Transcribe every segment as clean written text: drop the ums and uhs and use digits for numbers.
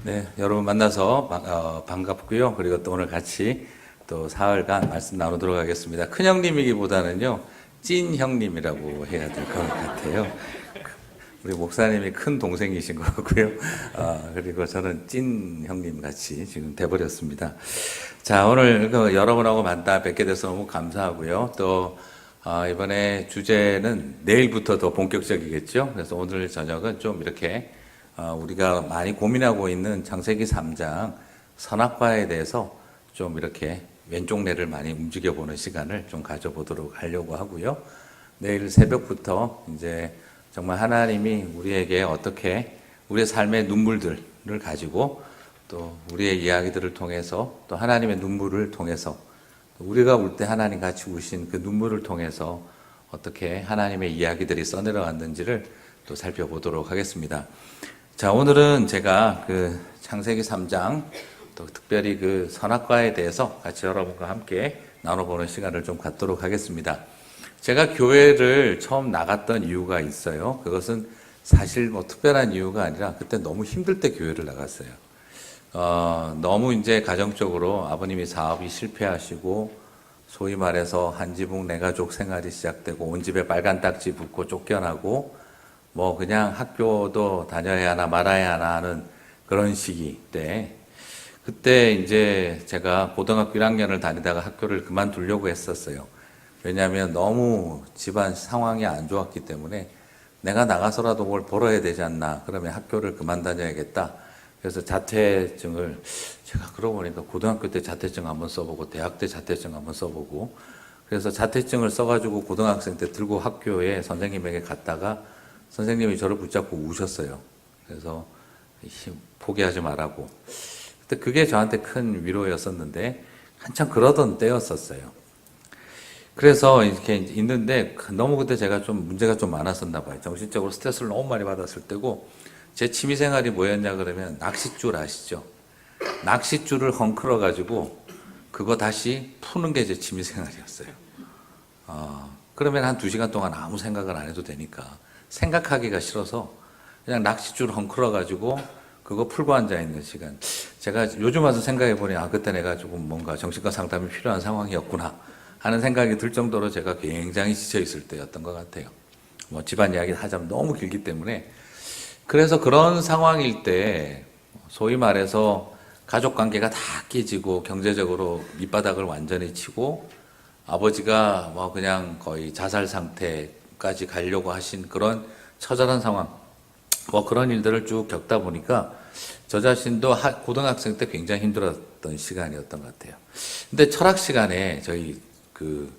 네, 여러분 만나서 반갑고요. 그리고 또 오늘 같이 또 사흘간 말씀 나누도록 하겠습니다. 큰 형님이기보다는요, 찐 형님이라고 해야 될 것 같아요. 우리 목사님이 큰 동생이신 거고요. 그리고 저는 찐 형님 같이 지금 돼버렸습니다. 자, 오늘 여러분하고 만나 뵙게 돼서 너무 감사하고요. 또 이번에 주제는 내일부터 더 본격적이겠죠. 그래서 오늘 저녁은 좀 이렇게 우리가 많이 고민하고 있는 창세기 3장 선악과에 대해서 좀 이렇게 왼쪽 뇌를 많이 움직여보는 시간을 좀 가져보도록 하려고 하고요. 내일 새벽부터 이제 정말 하나님이 우리에게 어떻게 우리의 삶의 눈물들을 가지고 또 우리의 이야기들을 통해서 또 하나님의 눈물을 통해서 우리가 울 때 하나님 같이 우신 그 눈물을 통해서 어떻게 하나님의 이야기들이 써내려왔는지를 또 살펴보도록 하겠습니다. 자, 오늘은 제가 그 창세기 3장 또 특별히 그 선악과에 대해서 같이 여러분과 함께 나눠보는 시간을 좀 갖도록 하겠습니다. 제가 교회를 처음 나갔던 이유가 있어요. 그것은 사실 뭐 특별한 이유가 아니라 그때 너무 힘들 때 교회를 나갔어요. 너무 이제 가정적으로 아버님이 사업이 실패하시고 소위 말해서 한 지붕 네 가족 생활이 시작되고 온 집에 빨간 딱지 붙고 쫓겨나고 뭐 그냥 학교도 다녀야 하나 말아야 하나 하는 그런 시기 때 그때 이제 제가 고등학교 1학년을 다니다가 학교를 그만두려고 했었어요. 왜냐하면 너무 집안 상황이 안 좋았기 때문에 내가 나가서라도 뭘 벌어야 되지 않나. 그러면 학교를 그만 다녀야겠다. 그래서 자퇴증을 제가 그러고 보니까 고등학교 때 자퇴증 한번 써보고 대학 때 자퇴증 한번 써보고 그래서 자퇴증을 써가지고 고등학생 때 들고 학교에 선생님에게 갔다가 선생님이 저를 붙잡고 우셨어요. 그래서 포기하지 말라고. 그때 그게 저한테 큰 위로였었는데 한참 그러던 때였었어요. 그래서 이렇게 있는데 너무 그때 제가 좀 문제가 좀 많았었나 봐요. 정신적으로 스트레스를 너무 많이 받았을 때고 제 취미생활이 뭐였냐 그러면 낚싯줄 아시죠? 낚싯줄을 헝클어 가지고 그거 다시 푸는 게 제 취미생활이었어요. 그러면 한 2시간 동안 아무 생각을 안 해도 되니까 생각하기가 싫어서 그냥 낚싯줄 헝클어 가지고 그거 풀고 앉아 있는 시간. 제가 요즘 와서 생각해 보니 그때 내가 조금 뭔가 정신과 상담이 필요한 상황이었구나 하는 생각이 들 정도로 제가 굉장히 지쳐 있을 때였던 것 같아요. 뭐 집안 이야기 하자면 너무 길기 때문에 그래서 그런 상황일 때 소위 말해서 가족 관계가 다 깨지고 경제적으로 밑바닥을 완전히 치고 아버지가 뭐 그냥 거의 자살 상태까지 가려고 하신 그런 처절한 상황 뭐 그런 일들을 쭉 겪다 보니까 저 자신도 고등학생 때 굉장히 힘들었던 시간이었던 것 같아요. 근데 철학 시간에 저희 그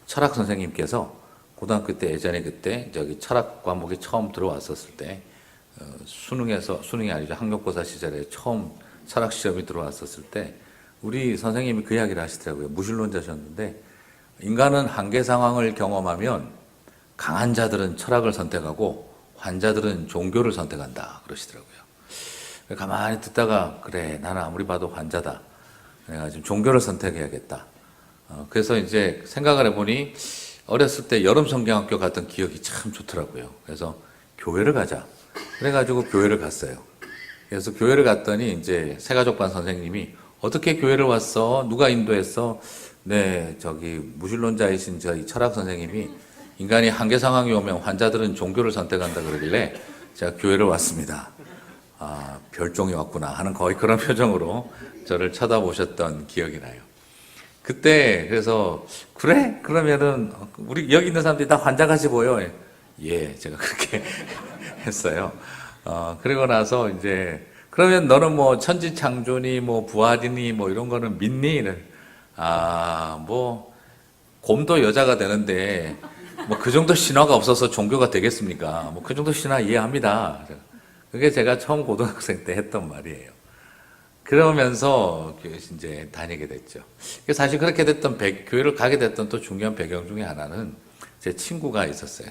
철학 선생님께서 고등학교 때 예전에 그때 저기 철학 과목이 처음 들어왔었을 때 수능이 아니죠. 학력고사 시절에 처음 철학 시험이 들어왔었을 때 우리 선생님이 그 이야기를 하시더라고요. 무신론자셨는데 인간은 한계 상황을 경험하면 강한 자들은 철학을 선택하고 환자들은 종교를 선택한다 그러시더라고요. 가만히 듣다가 그래 나는 아무리 봐도 환자다. 내가 지금 종교를 선택해야겠다. 그래서 이제 생각을 해보니 어렸을 때 여름 성경학교 갔던 기억이 참 좋더라고요. 그래서 교회를 가자. 그래가지고 교회를 갔어요. 그래서 교회를 갔더니 이제 새가족반 선생님이 어떻게 교회를 왔어? 누가 인도했어? 네, 저기 무신론자이신 저희 철학 선생님이 인간이 한계 상황이 오면 환자들은 종교를 선택한다 그러길래 제가 교회를 왔습니다. 별종이 왔구나 하는 거의 그런 표정으로 저를 쳐다보셨던 기억이 나요. 그때 그래서 그래? 그러면은 우리 여기 있는 사람들이 다 환자같이 보여. 예, 제가 그렇게 했어요. 그리고 나서 이제 그러면 너는 뭐 천지창조니 뭐 부활이니 뭐 이런 거는 믿니? 뭐 곰도 여자가 되는데 뭐 그 정도 신화가 없어서 종교가 되겠습니까? 뭐 그 정도 신화 이해합니다. 그게 제가 처음 고등학생 때 했던 말이에요. 그러면서 이제 다니게 됐죠. 사실 그렇게 됐던 교회를 가게 됐던 또 중요한 배경 중에 하나는 제 친구가 있었어요.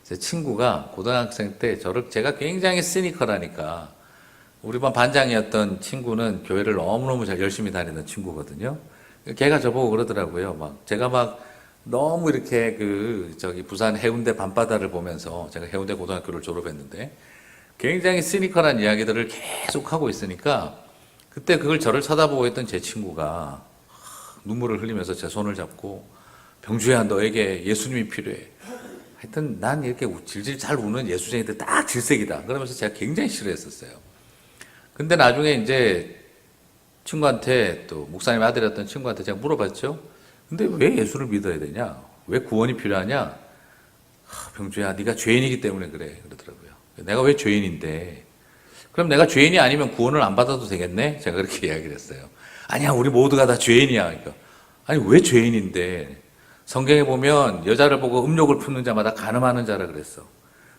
제 친구가 고등학생 때 제가 굉장히 시니컬하니까 우리 반 반장이었던 친구는 교회를 너무너무 잘 열심히 다니는 친구거든요. 걔가 저보고 그러더라고요. 제가 너무 이렇게 저기 부산 해운대 밤바다를 보면서 제가 해운대 고등학교를 졸업했는데 굉장히 시니컬한 이야기들을 계속 하고 있으니까 그때 그걸 저를 쳐다보고 있던 제 친구가 눈물을 흘리면서 제 손을 잡고 병주야 너에게 예수님이 필요해. 하여튼 난 이렇게 질질 잘 우는 예수쟁이들 딱 질색이다. 그러면서 제가 굉장히 싫어했었어요. 근데 나중에 이제 친구한테 또 목사님 아들이었던 친구한테 제가 물어봤죠. 근데 왜 예수를 믿어야 되냐? 왜 구원이 필요하냐? 병주야 네가 죄인이기 때문에 그래 그러더라고요. 내가 왜 죄인인데? 그럼 내가 죄인이 아니면 구원을 안 받아도 되겠네? 제가 그렇게 이야기를 했어요. 아니야 우리 모두가 다 죄인이야. 그러니까 아니 왜 죄인인데? 성경에 보면 여자를 보고 음욕을 품는 자마다 간음하는 자라 그랬어.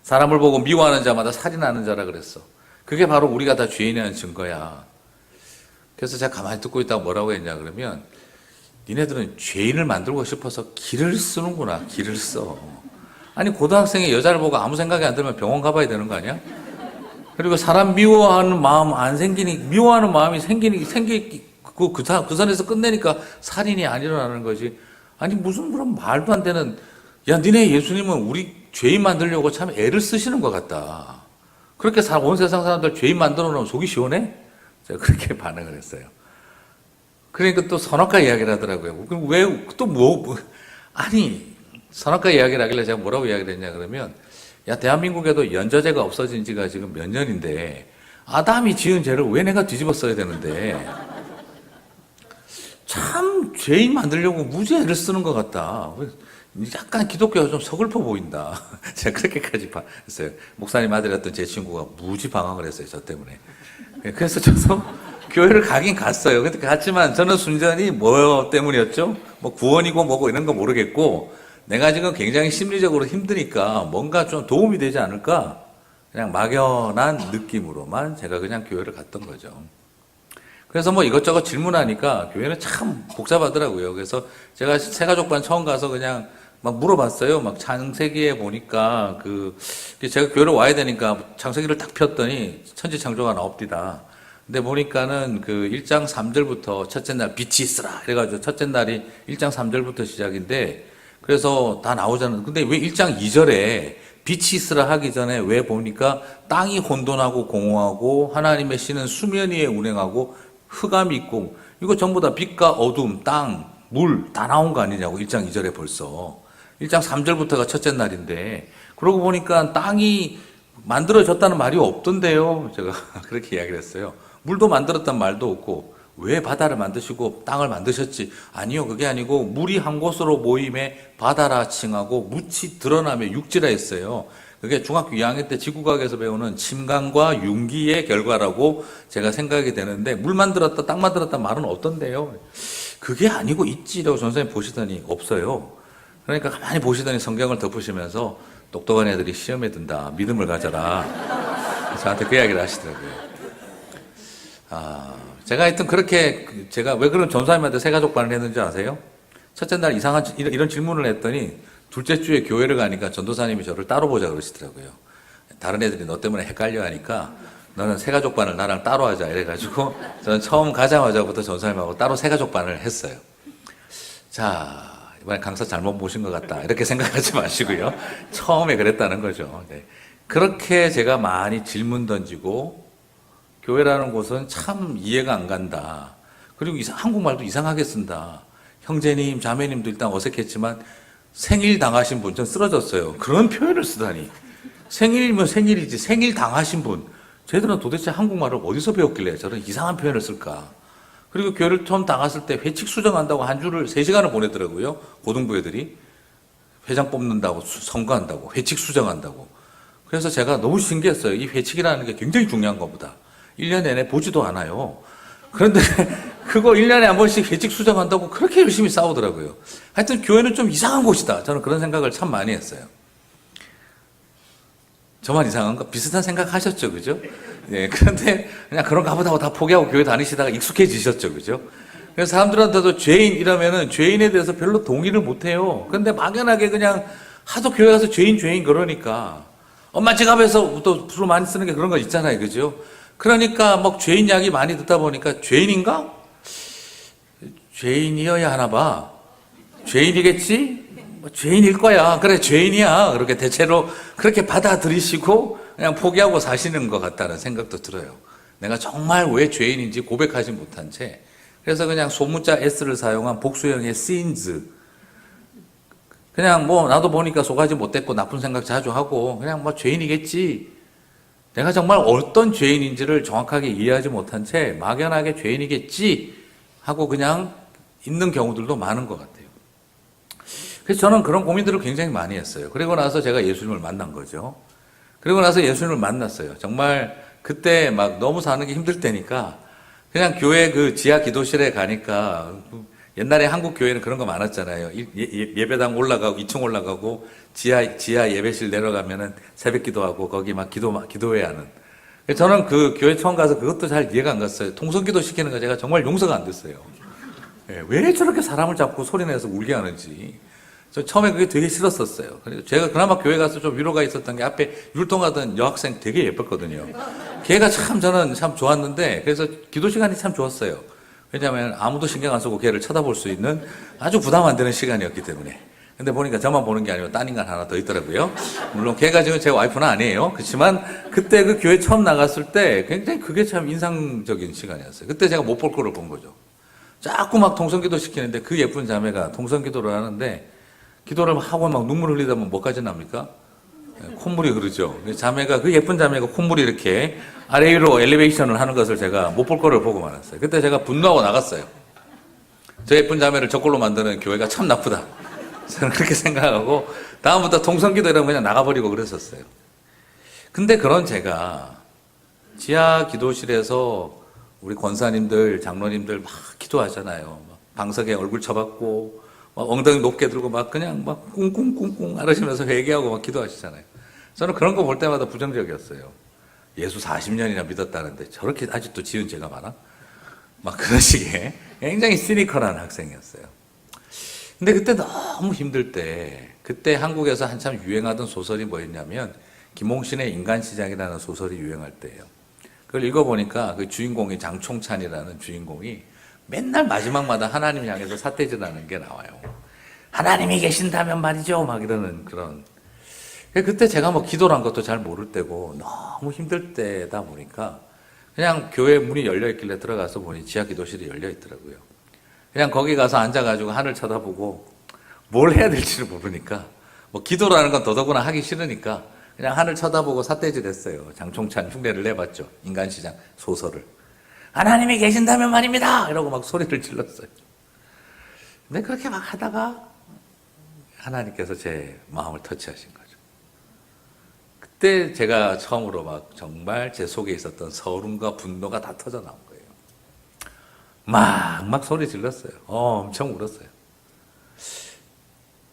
사람을 보고 미워하는 자마다 살인하는 자라 그랬어. 그게 바로 우리가 다 죄인이라는 증거야. 그래서 제가 가만히 듣고 있다가 뭐라고 했냐 그러면 니네들은 죄인을 만들고 싶어서 길을 쓰는구나. 길을 써. 아니 고등학생이 여자를 보고 아무 생각이 안 들면 병원 가봐야 되는 거 아니야? 그리고 사람 미워하는 마음 안 생기니 미워하는 마음이 그 선에서 끝내니까 살인이 안 일어나는 거지. 아니 무슨 그런 말도 안 되는 야 니네 예수님은 우리 죄인 만들려고 참 애를 쓰시는 것 같다. 그렇게 온 세상 사람들 죄인 만들어 놓으면 속이 시원해? 제가 그렇게 반응을 했어요. 그러니까 또 선악과 이야기를 하더라고요. 그럼 왜 또 아니 선악과 이야기를 하길래 제가 뭐라고 이야기를 했냐 그러면 야 대한민국에도 연좌제가 없어진 지가 지금 몇 년인데 아담이 지은 죄를 왜 내가 뒤집어 써야 되는데 참 죄인 만들려고 무지애를 쓰는 것 같다. 약간 기독교가 좀 서글퍼 보인다. 제가 그렇게까지 했어요. 목사님 아들이었던 제 친구가 무지 방황을 했어요. 저 때문에. 그래서 저도 교회를 가긴 갔어요. 근데 갔지만 저는 순전히 뭐 때문이었죠? 뭐 구원이고 뭐고 이런 거 모르겠고 내가 지금 굉장히 심리적으로 힘드니까 뭔가 좀 도움이 되지 않을까? 그냥 막연한 느낌으로만 제가 그냥 교회를 갔던 거죠. 그래서 뭐 이것저것 질문하니까 교회는 참 복잡하더라고요. 그래서 제가 새가족반 처음 가서 그냥 막 물어봤어요. 막 창세기에 보니까 제가 교회를 와야 되니까 창세기를 딱 폈더니 천지창조가 나옵니다. 근데 보니까는 1장 3절부터 첫째 날 빛이 있으라. 그래가지고 첫째 날이 1장 3절부터 시작인데 그래서 다 나오잖아요. 근데 왜 1장 2절에 빛이 있으라 하기 전에 왜 보니까 땅이 혼돈하고 공허하고 하나님의 신은 수면 위에 운행하고 흑암이 있고 이거 전부 다 빛과 어둠, 땅, 물 다 나온 거 아니냐고 1장 2절에 벌써 1장 3절부터가 첫째 날인데 그러고 보니까 땅이 만들어졌다는 말이 없던데요. 제가 그렇게 이야기를 했어요. 물도 만들었단 말도 없고 왜 바다를 만드시고 땅을 만드셨지? 아니요 그게 아니고 물이 한 곳으로 모임에 바다라 칭하고 묻이 드러나며 육지라 했어요. 그게 중학교 2학년 때 지구과학에서 배우는 침강과 융기의 결과라고 제가 생각이 되는데 물 만들었다 땅 만들었다 말은 없던데요. 그게 아니고 있지라고 전선생님 보시더니 없어요. 그러니까 가만히 보시더니 성경을 덮으시면서 똑똑한 애들이 시험에 든다. 믿음을 가져라. 저한테 그 이야기를 하시더라고요. 제가 하여튼 그렇게 제가 왜 그런 전사님한테 새가족반을 했는지 아세요? 첫째 날 이런 질문을 했더니 둘째 주에 교회를 가니까 전도사님이 저를 따로 보자 그러시더라고요. 다른 애들이 너 때문에 헷갈려 하니까 너는 새가족반을 나랑 따로 하자 이래가지고 저는 처음 가자마자부터 전사님하고 따로 새가족반을 했어요. 자, 이번에 강사 잘못 보신 것 같다 이렇게 생각하지 마시고요. 처음에 그랬다는 거죠. 네. 그렇게 제가 많이 질문 던지고 교회라는 곳은 참 이해가 안 간다. 그리고 한국말도 이상하게 쓴다. 형제님, 자매님도 일단 어색했지만 생일 당하신 분, 전 쓰러졌어요. 그런 표현을 쓰다니. 생일이면 생일이지, 생일 당하신 분. 쟤들은 도대체 한국말을 어디서 배웠길래 저런 이상한 표현을 쓸까? 그리고 교회를 처음 당했을 때 회칙 수정한다고 한 주를 3시간을 보내더라고요. 고등부 애들이. 회장 뽑는다고, 선거한다고, 회칙 수정한다고. 그래서 제가 너무 신기했어요. 이 회칙이라는 게 굉장히 중요한 것보다. 1년 내내 보지도 않아요. 그런데 그거 1년에 한 번씩 회칙 수정한다고 그렇게 열심히 싸우더라고요. 하여튼 교회는 좀 이상한 곳이다. 저는 그런 생각을 참 많이 했어요. 저만 이상한가? 비슷한 생각 하셨죠, 그죠? 예, 그런데 그냥 그런가 보다 하고 다 포기하고 교회 다니시다가 익숙해지셨죠, 그죠? 그래서 사람들한테도 죄인 이러면은 죄인에 대해서 별로 동의를 못 해요. 근데 막연하게 그냥 하도 교회 가서 죄인 그러니까. 엄마 지갑에서 또 주로 많이 쓰는 게 그런 거 있잖아요, 그죠? 그러니까 막 죄인 이야기 많이 듣다 보니까 죄인인가? 죄인이어야 하나 봐. 죄인이겠지? 뭐 죄인일 거야. 그래, 죄인이야. 그렇게 대체로 그렇게 받아들이시고 그냥 포기하고 사시는 것 같다는 생각도 들어요. 내가 정말 왜 죄인인지 고백하지 못한 채, 그래서 그냥 소문자 s를 사용한 복수형의 sins, 그냥 뭐 나도 보니까 속하지 못했고 나쁜 생각 자주 하고 그냥 뭐 죄인이겠지, 내가 정말 어떤 죄인인지를 정확하게 이해하지 못한 채 막연하게 죄인이겠지 하고 그냥 있는 경우들도 많은 것 같아요. 그래서 저는 그런 고민들을 굉장히 많이 했어요. 그리고 나서 제가 예수님을 만난 거죠. 그리고 나서 예수님을 만났어요. 정말 그때 막 너무 사는 게 힘들 때니까 그냥 교회 그 지하 기도실에 가니까, 옛날에 한국 교회는 그런 거 많았잖아요. 예배당 올라가고 2층 올라가고 지하 예배실 내려가면은 새벽 기도하고 거기 막 기도회 하는. 저는 그 교회 처음 가서 그것도 잘 이해가 안 갔어요. 통성기도 시키는 거 제가 정말 용서가 안 됐어요. 왜 저렇게 사람을 잡고 소리내서 울게 하는지. 저 처음에 그게 되게 싫었었어요. 그리고 제가 그나마 교회 가서 좀 위로가 있었던 게, 앞에 율동하던 여학생 되게 예뻤거든요. 걔가 참 저는 참 좋았는데, 그래서 기도 시간이 참 좋았어요. 왜냐하면 아무도 신경 안 쓰고 걔를 쳐다볼 수 있는 아주 부담 안 되는 시간이었기 때문에. 근데 보니까 저만 보는 게 아니고 딴 인간 하나 더 있더라고요. 물론 걔가 지금 제 와이프는 아니에요. 그렇지만 그때 그 교회 처음 나갔을 때 굉장히 그게 참 인상적인 시간이었어요. 그때 제가 못 볼 거를 본 거죠. 자꾸 막 통성기도 시키는데 그 예쁜 자매가 통성기도를 하는데, 기도를 하고 막 눈물 흘리다 보면 뭐까지 납니까? 콧물이 흐르죠. 자매가, 그 예쁜 자매가 콧물이 이렇게 아래 위로 엘리베이션을 하는 것을 제가 못 볼 거를 보고 말았어요. 그때 제가 분노하고 나갔어요. 저 예쁜 자매를 저꼴로 만드는 교회가 참 나쁘다, 저는 그렇게 생각하고 다음부터 통성기도 이러면 그냥 나가버리고 그랬었어요. 근데 그런 제가 지하 기도실에서 우리 권사님들, 장로님들 막 기도하잖아요. 막 방석에 얼굴 쳐박고 막 엉덩이 높게 들고 막 그냥 막 꿍꿍꿍꿍 알으시면서 회개하고 막 기도하시잖아요. 저는 그런 거 볼 때마다 부정적이었어요. 예수 40년이나 믿었다는데 저렇게 아직도 지은 죄가 많아? 막 그런 식의 굉장히 시니컬한 학생이었어요. 근데 그때 너무 힘들 때, 그때 한국에서 한참 유행하던 소설이 뭐였냐면 김홍신의 인간시장이라는 소설이 유행할 때예요. 그걸 읽어보니까 그 주인공이 장총찬이라는 주인공이 맨날 마지막마다 하나님 향해서 삿대질하는 게 나와요. 하나님이 계신다면 말이죠, 막 이러는 그런. 그때 제가 뭐 기도를 한 것도 잘 모를 때고 너무 힘들 때다 보니까 그냥 교회 문이 열려 있길래 들어가서 보니 지하 기도실이 열려 있더라고요. 그냥 거기 가서 앉아가지고 하늘 쳐다보고 뭘 해야 될지를 모르니까, 뭐 기도라는 건 더더구나 하기 싫으니까 그냥 하늘 쳐다보고 삿대질 했어요. 장총찬 흉내를 내봤죠. 인간시장 소설을. 하나님이 계신다면 말입니다, 이러고 막 소리를 질렀어요. 근데 그렇게 막 하다가 하나님께서 제 마음을 터치하신 거죠. 그때 제가 처음으로 막 정말 제 속에 있었던 서름과 분노가 다 터져 나온 거예요. 막 소리 질렀어요. 엄청 울었어요.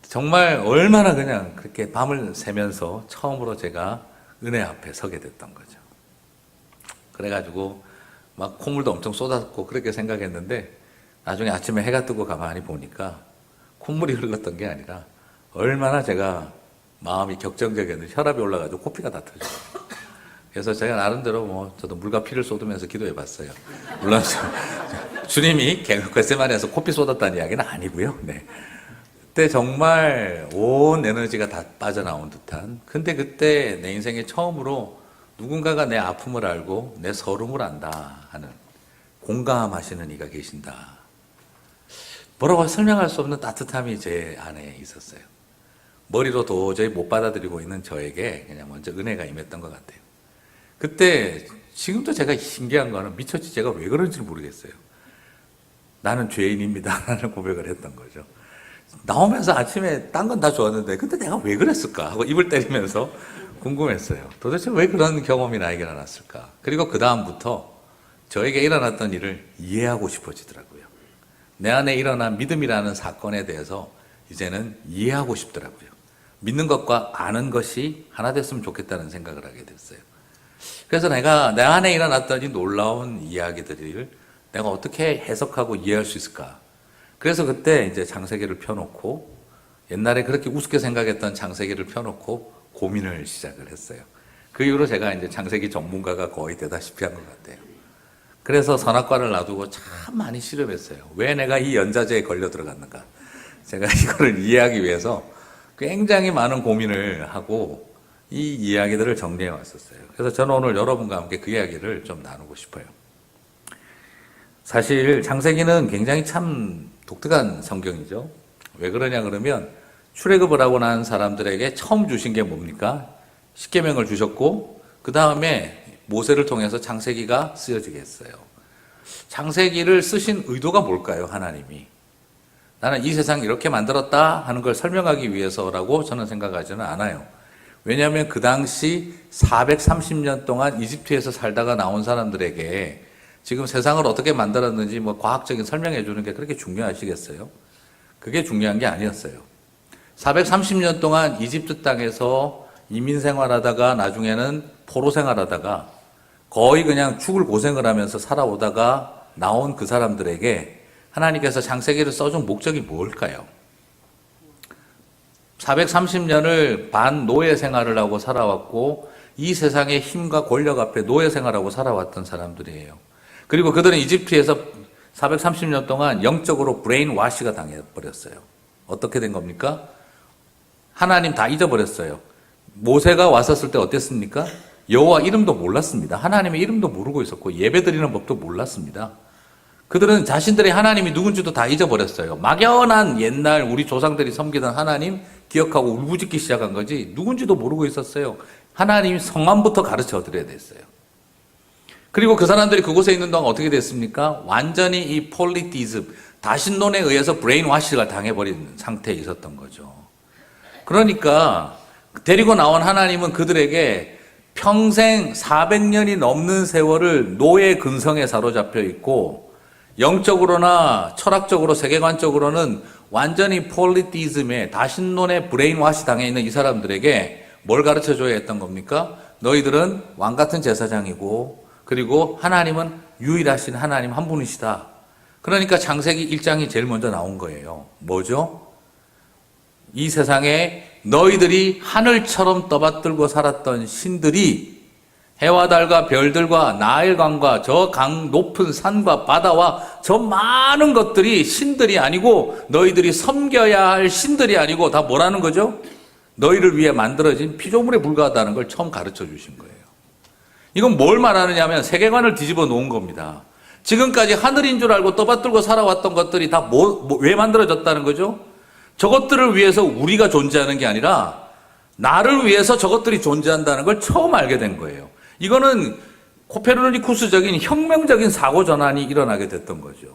정말 얼마나 그냥 그렇게 밤을 새면서 처음으로 제가 은혜 앞에 서게 됐던 거죠. 그래가지고 막 콧물도 엄청 쏟았고 그렇게 생각했는데, 나중에 아침에 해가 뜨고 가만히 보니까 콧물이 흘렀던 게 아니라 얼마나 제가 마음이 격정적이었는데 혈압이 올라가지고 코피가 다 터져요. 그래서 제가 나름대로 뭐 저도 물과 피를 쏟으면서 기도해 봤어요. 물론 주님이 겟세마네에서 코피 쏟았다는 이야기는 아니고요. 네. 그때 정말 온 에너지가 다 빠져나온 듯한, 근데 그때 내 인생에 처음으로 누군가가 내 아픔을 알고 내 서름을 안다 하는, 공감하시는 이가 계신다. 뭐라고 설명할 수 없는 따뜻함이 제 안에 있었어요. 머리로 도저히 못 받아들이고 있는 저에게 그냥 먼저 은혜가 임했던 것 같아요. 그때 지금도 제가 신기한 거는 미처지 제가 왜 그런지를 모르겠어요. 나는 죄인입니다 라는 고백을 했던 거죠. 나오면서 아침에 딴 건 다 좋았는데 근데 내가 왜 그랬을까 하고 입을 때리면서 궁금했어요. 도대체 왜 그런 경험이 나에게 일어났을까. 그리고 그 다음부터 저에게 일어났던 일을 이해하고 싶어지더라고요. 내 안에 일어난 믿음이라는 사건에 대해서 이제는 이해하고 싶더라고요. 믿는 것과 아는 것이 하나 됐으면 좋겠다는 생각을 하게 됐어요. 그래서 내가 내 안에 일어났던 이 놀라운 이야기들을 내가 어떻게 해석하고 이해할 수 있을까. 그래서 그때 이제 창세기를 펴놓고, 옛날에 그렇게 우습게 생각했던 창세기를 펴놓고 고민을 시작을 했어요. 그 이후로 제가 이제 창세기 전문가가 거의 되다시피 한 것 같아요. 그래서 선악과를 놔두고 참 많이 씨름했어요. 왜 내가 이 연자제에 걸려 들어갔는가. 제가 이거를 이해하기 위해서 굉장히 많은 고민을 하고, 이 이야기들을 정리해 왔었어요. 그래서 저는 오늘 여러분과 함께 그 이야기를 좀 나누고 싶어요. 사실 창세기는 굉장히 참 독특한 성경이죠. 왜 그러냐 그러면 출애굽을 하고 난 사람들에게 처음 주신 게 뭡니까? 십계명을 주셨고 그 다음에 모세를 통해서 창세기가 쓰여지게 했어요. 창세기를 쓰신 의도가 뭘까요? 하나님이. 나는 이 세상 이렇게 만들었다 하는 걸 설명하기 위해서라고 저는 생각하지는 않아요. 왜냐하면 그 당시 430년 동안 이집트에서 살다가 나온 사람들에게 지금 세상을 어떻게 만들었는지 뭐 과학적인 설명해 주는 게 그렇게 중요하시겠어요? 그게 중요한 게 아니었어요. 430년 동안 이집트 땅에서 이민 생활하다가 나중에는 포로 생활하다가 거의 그냥 죽을 고생을 하면서 살아오다가 나온 그 사람들에게 하나님께서 창세기를 써준 목적이 뭘까요? 430년을 반노예 생활을 하고 살아왔고 이 세상의 힘과 권력 앞에 노예 생활하고 살아왔던 사람들이에요. 그리고 그들은 이집트에서 430년 동안 영적으로 브레인 와시가 당해버렸어요. 어떻게 된 겁니까? 하나님 다 잊어버렸어요. 모세가 왔었을 때 어땠습니까? 여호와 이름도 몰랐습니다. 하나님의 이름도 모르고 있었고 예배드리는 법도 몰랐습니다. 그들은 자신들의 하나님이 누군지도 다 잊어버렸어요. 막연한 옛날 우리 조상들이 섬기던 하나님 기억하고 울부짖기 시작한 거지 누군지도 모르고 있었어요. 하나님 성함부터 가르쳐 드려야 됐어요. 그리고 그 사람들이 그곳에 있는 동안 어떻게 됐습니까? 완전히 이 폴리티즘, 다신론에 의해서 브레인 와시가 당해버린 상태에 있었던 거죠. 그러니까 데리고 나온 하나님은 그들에게 평생 400년이 넘는 세월을 노예 근성에 사로잡혀 있고 영적으로나 철학적으로 세계관적으로는 완전히 폴리티즘에 다신론의 브레인 와시 당해 있는 이 사람들에게 뭘 가르쳐줘야 했던 겁니까? 너희들은 왕같은 제사장이고 그리고 하나님은 유일하신 하나님 한 분이시다. 그러니까 창세기 1장이 제일 먼저 나온 거예요. 뭐죠? 이 세상에 너희들이 하늘처럼 떠받들고 살았던 신들이 해와 달과 별들과 나일강과 저 강 높은 산과 바다와 저 많은 것들이 신들이 아니고 너희들이 섬겨야 할 신들이 아니고 다 뭐라는 거죠? 너희를 위해 만들어진 피조물에 불과하다는 걸 처음 가르쳐 주신 거예요. 이건 뭘 말하느냐 하면 세계관을 뒤집어 놓은 겁니다. 지금까지 하늘인 줄 알고 떠받들고 살아왔던 것들이 다 왜 만들어졌다는 거죠? 저것들을 위해서 우리가 존재하는 게 아니라 나를 위해서 저것들이 존재한다는 걸 처음 알게 된 거예요. 이거는 코페르니쿠스적인 혁명적인 사고 전환이 일어나게 됐던 거죠.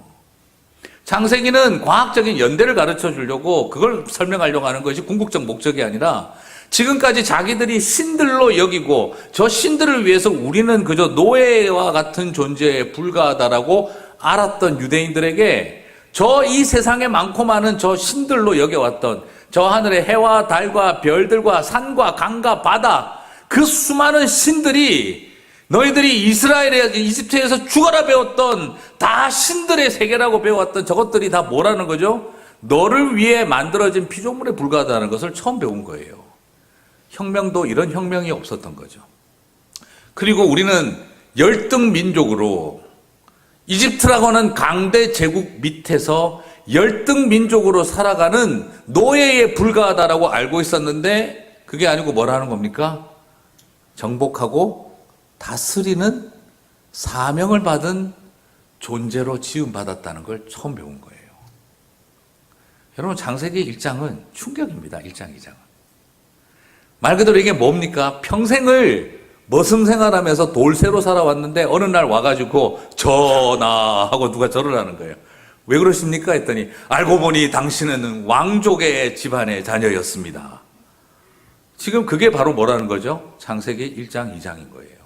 창세기는 과학적인 연대를 가르쳐 주려고 그걸 설명하려고 하는 것이 궁극적 목적이 아니라 지금까지 자기들이 신들로 여기고 저 신들을 위해서 우리는 그저 노예와 같은 존재에 불과하다라고 알았던 유대인들에게 저 이 세상에 많고 많은 저 신들로 여겨왔던 저 하늘의 해와 달과 별들과 산과 강과 바다 그 수많은 신들이 너희들이 이집트에서 죽어라 배웠던 다 신들의 세계라고 배웠던 저것들이 다 뭐라는 거죠? 너를 위해 만들어진 피조물에 불과하다는 것을 처음 배운 거예요. 혁명도 이런 혁명이 없었던 거죠. 그리고 우리는 열등 민족으로 이집트라고 하는 강대 제국 밑에서 열등 민족으로 살아가는 노예에 불과하다라고 알고 있었는데 그게 아니고 뭐라는 겁니까? 정복하고 다스리는 사명을 받은 존재로 지음받았다는 걸 처음 배운 거예요. 여러분 창세기 1장은 충격입니다. 1장, 2장은. 말 그대로 이게 뭡니까? 평생을 머슴생활하면서 돌쇠로 살아왔는데 어느 날 와가지고 전하 하고 누가 절을 하는 거예요. 왜 그러십니까? 했더니 알고 보니 당신은 왕족의 집안의 자녀였습니다. 지금 그게 바로 뭐라는 거죠? 창세기 1장, 2장인 거예요.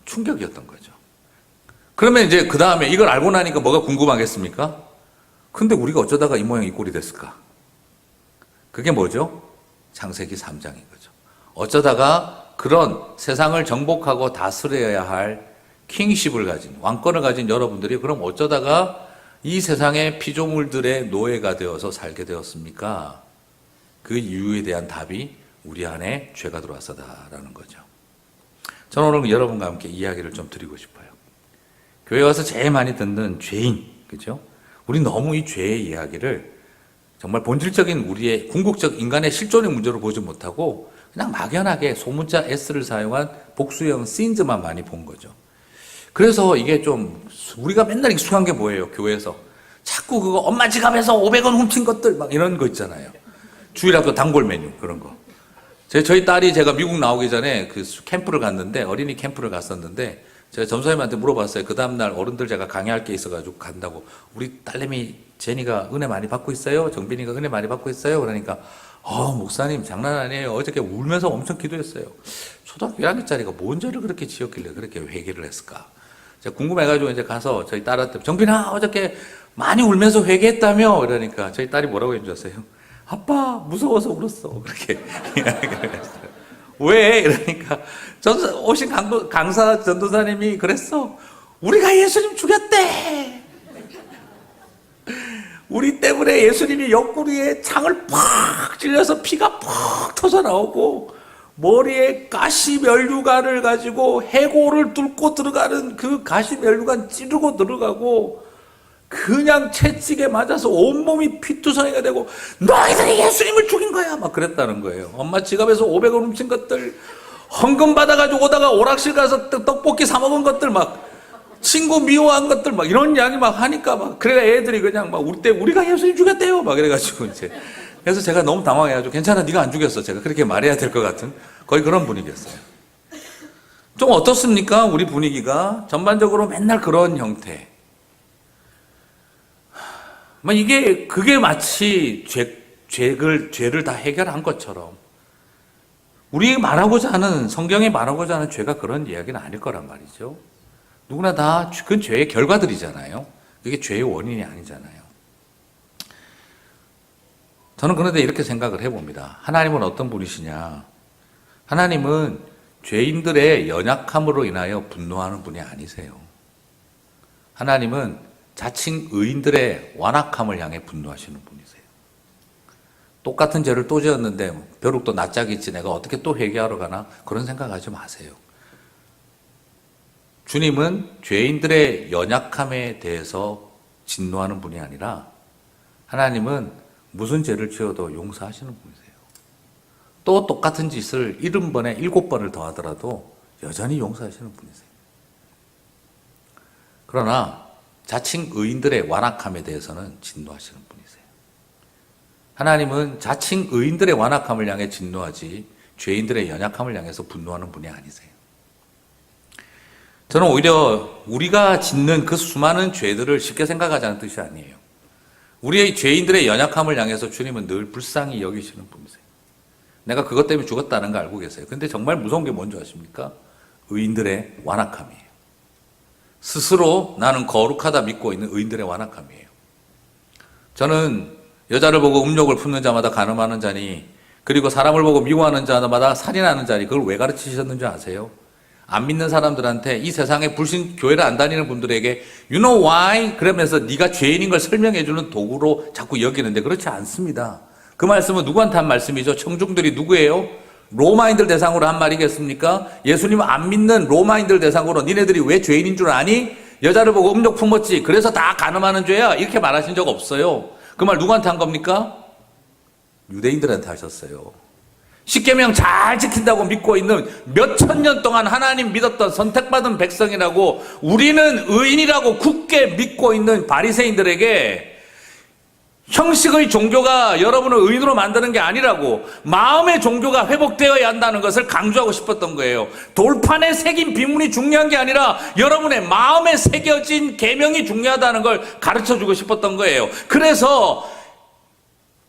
충격이었던 거죠. 그러면 이제 그 다음에 이걸 알고 나니까 뭐가 궁금하겠습니까? 근데 우리가 어쩌다가 이 모양 이 꼴이 됐을까? 그게 뭐죠? 창세기 3장인 거죠. 어쩌다가 그런 세상을 정복하고 다스려야 할 킹십을 가진, 왕권을 가진 여러분들이 그럼 어쩌다가 이 세상의 피조물들의 노예가 되어서 살게 되었습니까? 그 이유에 대한 답이 우리 안에 죄가 들어왔어다라는 거죠. 저는 오늘 여러분과 함께 이야기를 좀 드리고 싶어요. 교회 와서 제일 많이 듣는 죄인, 그죠? 우리 너무 이 죄의 이야기를 정말 본질적인 우리의 궁극적 인간의 실존의 문제로 보지 못하고 그냥 막연하게 소문자 S를 사용한 복수형 씬즈만 많이 본 거죠. 그래서 이게 좀 우리가 맨날 익숙한 게 뭐예요? 교회에서 자꾸 그거 엄마 지갑에서 500원 훔친 것들 막 이런 거 있잖아요. 주일학교 단골 메뉴 그런 거. 저희 딸이 제가 미국 나오기 전에 그 캠프를 갔는데 어린이 캠프를 갔었는데 제가 전사님한테 물어봤어요. 그 다음날 어른들 제가 강의할 게 있어가지고 간다고. 우리 딸내미 제니가 은혜 많이 받고 있어요? 정빈이가 은혜 많이 받고 있어요? 그러니까 목사님 장난 아니에요. 어저께 울면서 엄청 기도했어요. 초등학교 1학년짜리가 뭔 죄를 그렇게 지었길래 그렇게 회개를 했을까? 제가 궁금해가지고 이제 가서 저희 딸한테 정빈아 어저께 많이 울면서 회개했다며? 그러니까 저희 딸이 뭐라고 했는 줄 아세요? 아빠 무서워서 울었어. 그렇게 왜? 이러니까 오신 강사 전도사님이 그랬어. 우리가 예수님 죽였대. 우리 때문에 예수님이 옆구리에 창을 팍 찔려서 피가 팍 터져 나오고 머리에 가시면류관을 가지고 해골을 뚫고 들어가는 그 가시면류관 찌르고 들어가고 그냥 채찍에 맞아서 온몸이 피투성이가 되고 너희들이 예수님을 죽인 거야 막 그랬다는 거예요. 엄마 지갑에서 500원 훔친 것들 헌금 받아가지고 오다가 오락실 가서 떡볶이 사 먹은 것들 막 친구 미워한 것들 막 이런 이야기 막 하니까 막 그래 애들이 그냥 막 우리가 예수님 죽였대요 막 그래가지고 이제 그래서 제가 너무 당황해가지고 괜찮아 네가 안 죽였어 제가 그렇게 말해야 될 것 같은 거의 그런 분위기였어요. 좀 어떻습니까? 우리 분위기가 전반적으로 맨날 그런 형태. 그게 마치 죄를 다 해결한 것처럼 우리 말하고자 하는 성경이 말하고자 하는 죄가 그런 이야기는 아닐 거란 말이죠. 누구나 다 그건 죄의 결과들이잖아요. 그게 죄의 원인이 아니잖아요. 저는 그런데 이렇게 생각을 해봅니다. 하나님은 어떤 분이시냐? 하나님은 죄인들의 연약함으로 인하여 분노하는 분이 아니세요. 하나님은 자칭 의인들의 완악함을 향해 분노하시는 분이세요. 똑같은 죄를 또 지었는데 벼룩도 낯짝이지 내가 어떻게 또 회개하러 가나? 그런 생각하지 마세요. 주님은 죄인들의 연약함에 대해서 진노하는 분이 아니라 하나님은 무슨 죄를 지어도 용서하시는 분이세요. 또 똑같은 짓을 70번에 7번을 더하더라도 여전히 용서하시는 분이세요. 그러나 자칭 의인들의 완악함에 대해서는 진노하시는 분이세요. 하나님은 자칭 의인들의 완악함을 향해 진노하지 죄인들의 연약함을 향해서 분노하는 분이 아니세요. 저는 오히려 우리가 짓는 그 수많은 죄들을 쉽게 생각하자는 뜻이 아니에요. 우리의 죄인들의 연약함을 향해서 주님은 늘 불쌍히 여기시는 분이세요. 내가 그것 때문에 죽었다는 거 알고 계세요. 근데 정말 무서운 게 뭔지 아십니까? 의인들의 완악함이에요. 스스로 나는 거룩하다 믿고 있는 의인들의 완악함이에요. 저는 여자를 보고 음욕을 품는 자마다 간음하는 자니 그리고 사람을 보고 미워하는 자마다 살인하는 자니 그걸 왜 가르치셨는지 아세요? 안 믿는 사람들한테 이 세상에 불신 교회를 안 다니는 분들에게 You know why? 그러면서 네가 죄인인 걸 설명해 주는 도구로 자꾸 여기는데 그렇지 않습니다. 그 말씀은 누구한테 한 말씀이죠? 청중들이 누구예요? 로마인들 대상으로 한 말이겠습니까? 예수님 안 믿는 로마인들 대상으로 니네들이 왜 죄인인 줄 아니? 여자를 보고 음욕 품었지. 그래서 다 간음하는 죄야. 이렇게 말하신 적 없어요. 그 말 누구한테 한 겁니까? 유대인들한테 하셨어요. 십계명 잘 지킨다고 믿고 있는 몇천 년 동안 하나님 믿었던 선택받은 백성이라고 우리는 의인이라고 굳게 믿고 있는 바리새인들에게 형식의 종교가 여러분을 의인으로 만드는 게 아니라고 마음의 종교가 회복되어야 한다는 것을 강조하고 싶었던 거예요. 돌판에 새긴 비문이 중요한 게 아니라 여러분의 마음에 새겨진 계명이 중요하다는 걸 가르쳐주고 싶었던 거예요. 그래서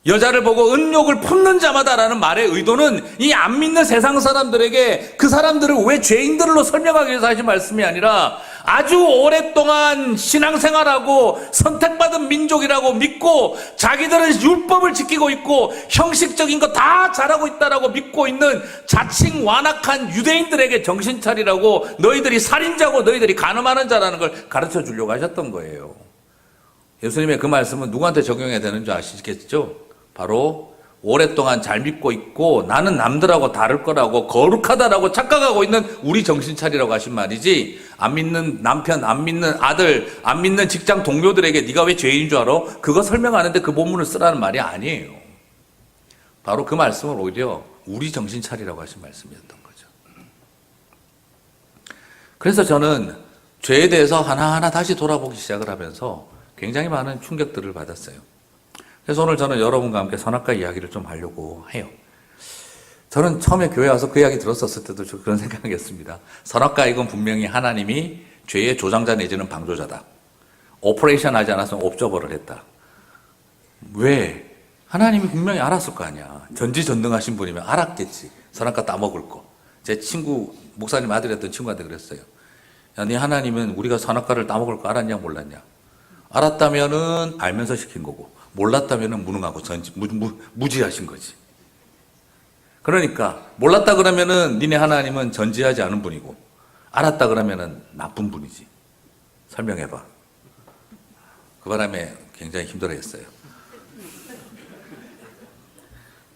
여자를 보고 은욕을 품는 자마다라는 말의 의도는 이 안 믿는 세상 사람들에게 그 사람들을 왜 죄인들로 설명하기 위해서 하신 말씀이 아니라 아주 오랫동안 신앙생활하고 선택받은 민족이라고 믿고 자기들은 율법을 지키고 있고 형식적인 거 다 잘하고 있다라고 믿고 있는 자칭 완악한 유대인들에게 정신 차리라고 너희들이 살인자고 너희들이 간음하는 자라는 걸 가르쳐 주려고 하셨던 거예요. 예수님의 그 말씀은 누구한테 적용해야 되는 줄 아시겠죠? 바로 오랫동안 잘 믿고 있고 나는 남들하고 다를 거라고 거룩하다라고 착각하고 있는 우리 정신 차리라고 하신 말이지, 안 믿는 남편, 안 믿는 아들, 안 믿는 직장 동료들에게 네가 왜 죄인인 줄 알아? 그거 설명하는데 그 본문을 쓰라는 말이 아니에요. 바로 그 말씀을 오히려 우리 정신 차리라고 하신 말씀이었던 거죠. 그래서 저는 죄에 대해서 하나하나 다시 돌아보기 시작을 하면서 굉장히 많은 충격들을 받았어요. 그래서 오늘 저는 여러분과 함께 선악과 이야기를 좀 하려고 해요. 저는 처음에 교회 와서 그 이야기 들었었을 때도 그런 생각을 했습니다. 선악과 이건 분명히 하나님이 죄의 조장자 내지는 방조자다. 오퍼레이션 하지 않았으면 옵저버를 했다. 왜? 하나님이 분명히 알았을 거 아니야. 전지전능하신 분이면 알았겠지. 선악과 따먹을 거. 제 친구, 목사님 아들이었던 친구한테 그랬어요. 야, 네 하나님은 우리가 선악과를 따먹을 거 알았냐 몰랐냐? 알았다면은 알면서 시킨 거고, 몰랐다면은 무능하고 무지하신 거지. 그러니까 몰랐다 그러면은 니네 하나님은 전지하지 않은 분이고, 알았다 그러면은 나쁜 분이지. 설명해봐. 그 바람에 굉장히 힘들어했어요.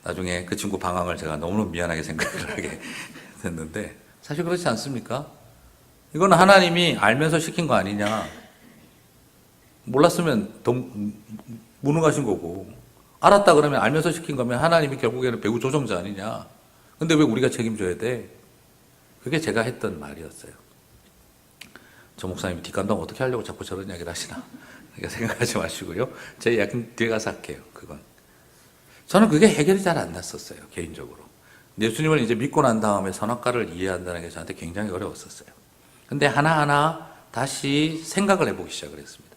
나중에 그 친구 방황을 제가 너무너무 미안하게 생각을 하게 됐는데, 사실 그렇지 않습니까? 이건 하나님이 알면서 시킨 거 아니냐. 몰랐으면 더 무능하신 거고, 알았다 그러면 알면서 시킨 거면 하나님이 결국에는 배후 조종자 아니냐. 근데 왜 우리가 책임져야 돼? 그게 제가 했던 말이었어요. 저 목사님이 뒷감당 어떻게 하려고 자꾸 저런 이야기를 하시나 생각하지 마시고요. 제 이야기는 뒤에 가서 할게요. 그건 저는 그게 해결이 잘 안 났었어요. 개인적으로. 예수님을 이제 믿고 난 다음에 선악과를 이해한다는 게 저한테 굉장히 어려웠었어요. 근데 하나하나 다시 생각을 해보기 시작을 했습니다.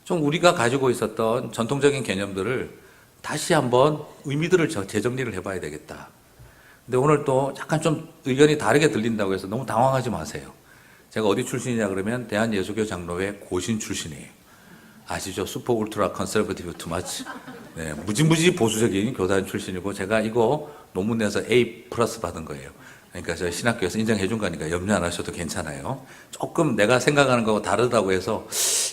좀 우리가 가지고 있었던 전통적인 개념들을 다시 한번 의미들을 재정리를 해봐야 되겠다. 근데 오늘 또 약간 좀 의견이 다르게 들린다고 해서 너무 당황하지 마세요. 제가 어디 출신이냐 그러면 대한예수교 장로회 고신 출신이에요. 아시죠? 슈퍼 울트라 컨servative too much. 네, 무지무지 보수적인 교단 출신이고, 제가 이거 논문 내서 A+ 받은 거예요. 그러니까 저희 신학교에서 인정해 준 거니까 염려 안 하셔도 괜찮아요. 조금 내가 생각하는 거하고 다르다고 해서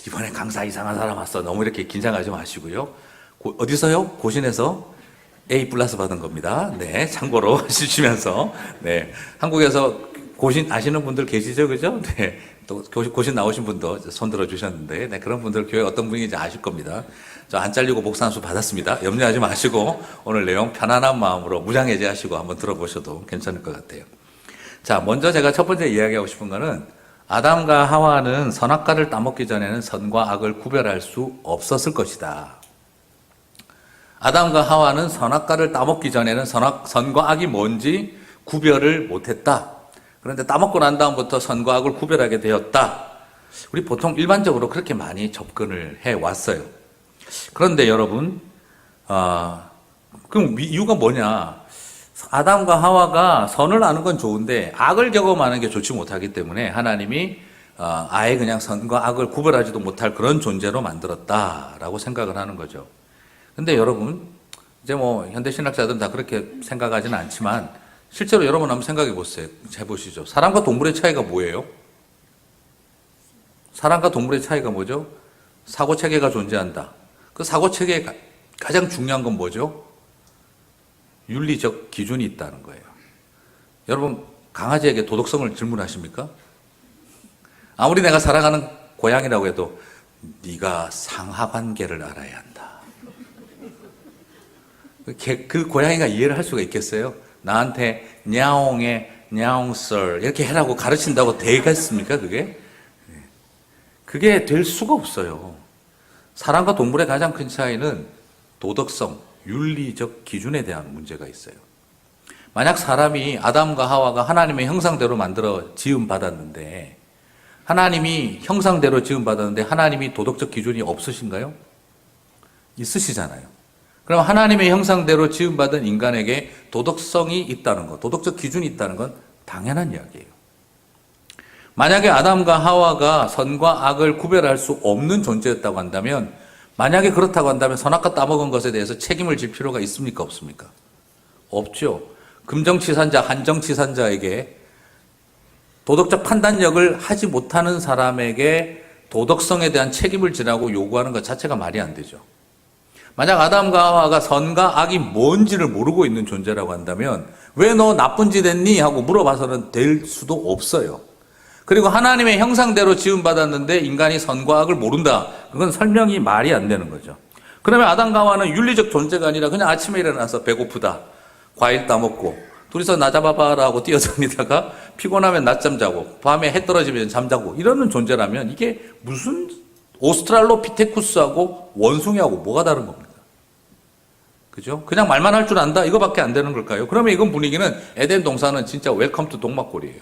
이번에 강사 이상한 사람 왔어, 너무 이렇게 긴장하지 마시고요. 어디서요? 고신에서 A+ 받은 겁니다. 네, 참고로 하시면서. 네, 한국에서 고신 아시는 분들 계시죠, 그죠? 네, 또 고신 나오신 분도 손 들어 주셨는데, 네, 그런 분들 교회 어떤 분인지 아실 겁니다. 저 안 잘리고 목사 한 수 받았습니다. 염려하지 마시고 오늘 내용 편안한 마음으로 무장해제하시고 한번 들어보셔도 괜찮을 것 같아요. 자, 먼저 제가 첫 번째 이야기하고 싶은 거는, 아담과 하와는 선악과를 따먹기 전에는 선과 악을 구별할 수 없었을 것이다. 아담과 하와는 선악과를 따먹기 전에는 선과 악이 뭔지 구별을 못했다. 그런데 따먹고 난 다음부터 선과 악을 구별하게 되었다. 우리 보통 일반적으로 그렇게 많이 접근을 해왔어요. 그런데 여러분, 그럼 이유가 뭐냐? 아담과 하와가 선을 아는 건 좋은데 악을 경험하는 게 좋지 못하기 때문에 하나님이 아예 그냥 선과 악을 구별하지도 못할 그런 존재로 만들었다라고 생각을 하는 거죠. 근데 여러분, 이제 뭐 현대신학자들은 다 그렇게 생각하지는 않지만 실제로 여러분 한번 생각해 보세요. 해보시죠. 사람과 동물의 차이가 뭐예요? 사람과 동물의 차이가 뭐죠? 사고체계가 존재한다. 그 사고체계의 가장 중요한 건 뭐죠? 윤리적 기준이 있다는 거예요. 여러분, 강아지에게 도덕성을 질문하십니까? 아무리 내가 사랑하는 고양이라고 해도 네가 상하관계를 알아야 한다. 그 고양이가 이해를 할 수가 있겠어요? 나한테 냐옹에 냐옹썰 이렇게 해라고 가르친다고 되겠습니까? 그게 될 수가 없어요. 사람과 동물의 가장 큰 차이는 도덕성, 윤리적 기준에 대한 문제가 있어요. 만약 사람이 아담과 하와가 하나님의 형상대로 만들어 지음받았는데, 하나님이 형상대로 지음받았는데 하나님이 도덕적 기준이 없으신가요? 있으시잖아요. 그럼 하나님의 형상대로 지음받은 인간에게 도덕성이 있다는 것, 도덕적 기준이 있다는 건 당연한 이야기예요. 만약에 아담과 하와가 선과 악을 구별할 수 없는 존재였다고 한다면, 만약에 그렇다고 한다면 선악과 따먹은 것에 대해서 책임을 질 필요가 있습니까? 없습니까? 없죠. 금정치산자, 한정치산자에게 도덕적 판단력을 하지 못하는 사람에게 도덕성에 대한 책임을 지라고 요구하는 것 자체가 말이 안 되죠. 만약 아담과 하와가 선과 악이 뭔지를 모르고 있는 존재라고 한다면 왜 너 나쁜 짓 했니? 하고 물어봐서는 될 수도 없어요. 그리고 하나님의 형상대로 지음받았는데 인간이 선과 악을 모른다. 그건 설명이 말이 안 되는 거죠. 그러면 아담과 하와는 윤리적 존재가 아니라 그냥 아침에 일어나서 배고프다. 과일 따먹고 둘이서 나 잡아봐라 하고 뛰어다니다가 피곤하면 낮잠 자고 밤에 해 떨어지면 잠자고 이러는 존재라면 이게 무슨 오스트랄로피테쿠스하고 원숭이하고 뭐가 다른 겁니까? 그죠? 그냥 말만 할 줄 안다? 이거밖에 안 되는 걸까요? 그러면 이건 분위기는 에덴 동산은 진짜 웰컴 투 동막골이에요.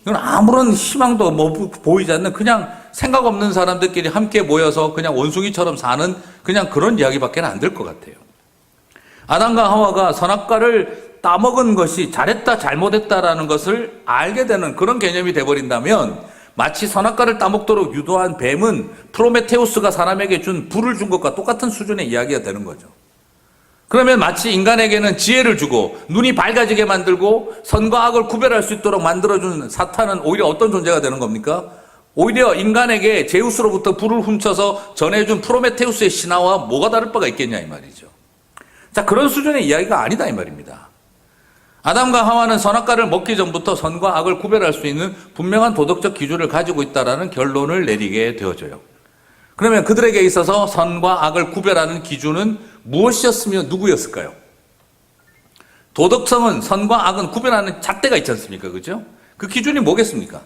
이건 아무런 희망도 보이지 않는 그냥 생각 없는 사람들끼리 함께 모여서 그냥 원숭이처럼 사는 그냥 그런 이야기밖에 안 될 것 같아요. 아담과 하와가 선악과를 따먹은 것이 잘했다 잘못했다라는 것을 알게 되는 그런 개념이 돼버린다면 마치 선악과를 따먹도록 유도한 뱀은 프로메테우스가 사람에게 준 불을 준 것과 똑같은 수준의 이야기가 되는 거죠. 그러면 마치 인간에게는 지혜를 주고 눈이 밝아지게 만들고 선과 악을 구별할 수 있도록 만들어준 사탄은 오히려 어떤 존재가 되는 겁니까? 오히려 인간에게 제우스로부터 불을 훔쳐서 전해준 프로메테우스의 신화와 뭐가 다를 바가 있겠냐 이 말이죠. 자, 그런 수준의 이야기가 아니다 이 말입니다. 아담과 하와는 선악과를 먹기 전부터 선과 악을 구별할 수 있는 분명한 도덕적 기준을 가지고 있다라는 결론을 내리게 되어져요. 그러면 그들에게 있어서 선과 악을 구별하는 기준은 무엇이었으며 누구였을까요? 도덕성은 선과 악은 구별하는 잣대가 있지 않습니까? 그죠? 그 기준이 뭐겠습니까?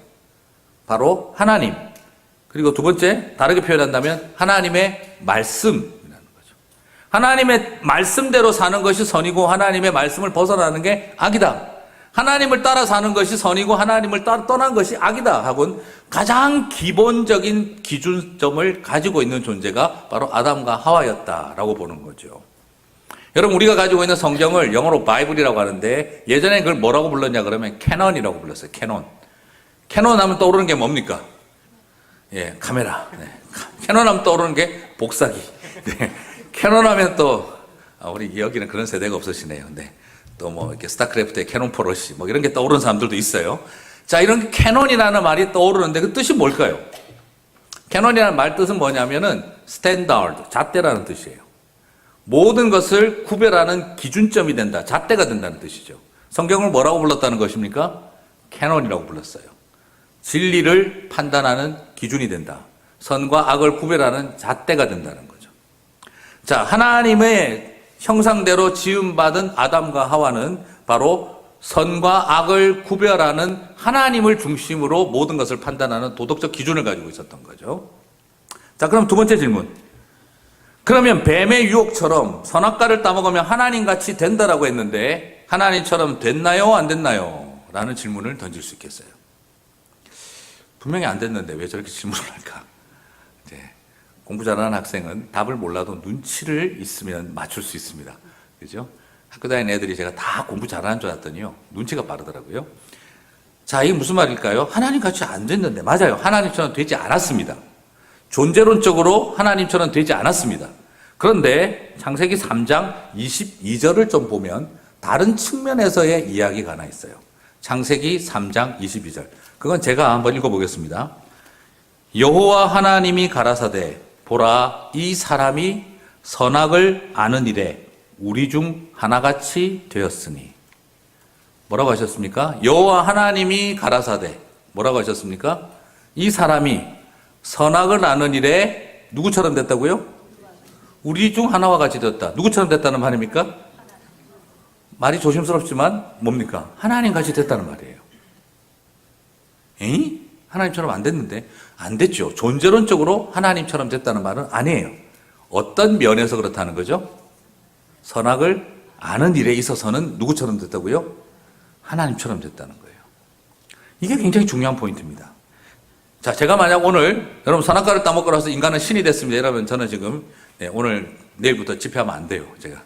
바로 하나님. 그리고 두 번째, 다르게 표현한다면 하나님의 말씀이라는 거죠. 하나님의 말씀대로 사는 것이 선이고 하나님의 말씀을 벗어나는 게 악이다. 하나님을 따라 사는 것이 선이고 하나님을 떠난 것이 악이다 하고는 가장 기본적인 기준점을 가지고 있는 존재가 바로 아담과 하와였다라고 보는 거죠. 여러분, 우리가 가지고 있는 성경을 영어로 바이블이라고 하는데 예전에 그걸 뭐라고 불렀냐 그러면 캐논이라고 불렀어요. 캐논. 캐논 하면 떠오르는 게 뭡니까? 예, 카메라. 네. 캐논 하면 떠오르는 게 복사기. 네. 캐논 하면 또 우리 여기는 그런 세대가 없으시네요. 네. 또 뭐 이렇게 스타크래프트의 캐논 포러시 뭐 이런 게 떠오르는 사람들도 있어요. 자, 이런 캐논이라는 말이 떠오르는데 그 뜻이 뭘까요? 캐논이라는 말 뜻은 뭐냐면은 스탠다드, 잣대라는 뜻이에요. 모든 것을 구별하는 기준점이 된다, 잣대가 된다는 뜻이죠. 성경을 뭐라고 불렀다는 것입니까? 캐논이라고 불렀어요. 진리를 판단하는 기준이 된다. 선과 악을 구별하는 잣대가 된다는 거죠. 자, 하나님의 형상대로 지음받은 아담과 하와는 바로 선과 악을 구별하는 하나님을 중심으로 모든 것을 판단하는 도덕적 기준을 가지고 있었던 거죠. 자, 그럼 두 번째 질문. 그러면 뱀의 유혹처럼 선악과를 따먹으면 하나님같이 된다라고 했는데 하나님처럼 됐나요? 안 됐나요? 라는 질문을 던질 수 있겠어요. 분명히 안 됐는데 왜 저렇게 질문을 할까? 공부 잘하는 학생은 답을 몰라도 눈치를 있으면 맞출 수 있습니다. 그죠? 학교 다니는 애들이 제가 다 공부 잘하는 줄 알았더니요. 눈치가 빠르더라고요. 자, 이게 무슨 말일까요? 하나님 같이 안 됐는데. 맞아요. 하나님처럼 되지 않았습니다. 존재론적으로 하나님처럼 되지 않았습니다. 그런데 창세기 3장 22절을 좀 보면 다른 측면에서의 이야기가 하나 있어요. 창세기 3장 22절. 그건 제가 한번 읽어보겠습니다. 여호와 하나님이 가라사대 보라 이 사람이 선악을 아는 일에 우리 중 하나같이 되었으니. 뭐라고 하셨습니까? 여호와 하나님이 가라사대 뭐라고 하셨습니까? 이 사람이 선악을 아는 일에 누구처럼 됐다고요? 우리 중 하나와 같이 되었다. 누구처럼 됐다는 말입니까? 말이 조심스럽지만 뭡니까? 하나님 같이 됐다는 말이에요. 에이? 하나님처럼 안 됐는데? 안 됐죠. 존재론적으로 하나님처럼 됐다는 말은 아니에요. 어떤 면에서 그렇다는 거죠? 선악을 아는 일에 있어서는 누구처럼 됐다고요? 하나님처럼 됐다는 거예요. 이게 굉장히 중요한 포인트입니다. 자, 제가 만약 오늘 여러분 선악과를 따먹고 나서 인간은 신이 됐습니다. 이러면 저는 지금 오늘 내일부터 집회하면 안 돼요. 제가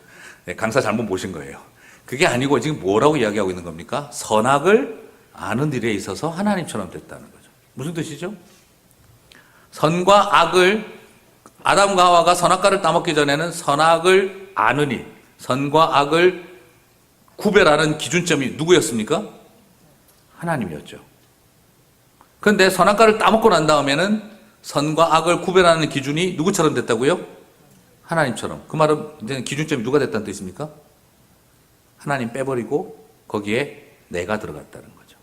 강사 잘못 모신 거예요. 그게 아니고 지금 뭐라고 이야기하고 있는 겁니까? 선악을 아는 일에 있어서 하나님처럼 됐다는 거죠. 무슨 뜻이죠? 선과 악을 아담과 하와가 선악과를 따먹기 전에는 선악을 아는 일, 선과 악을 구별하는 기준점이 누구였습니까? 하나님이었죠. 그런데 선악과를 따먹고 난 다음에는 선과 악을 구별하는 기준이 누구처럼 됐다고요? 하나님처럼. 그 말은 이제는 기준점이 누가 됐다는 뜻입니까? 하나님 빼버리고 거기에 내가 들어갔다는 거죠.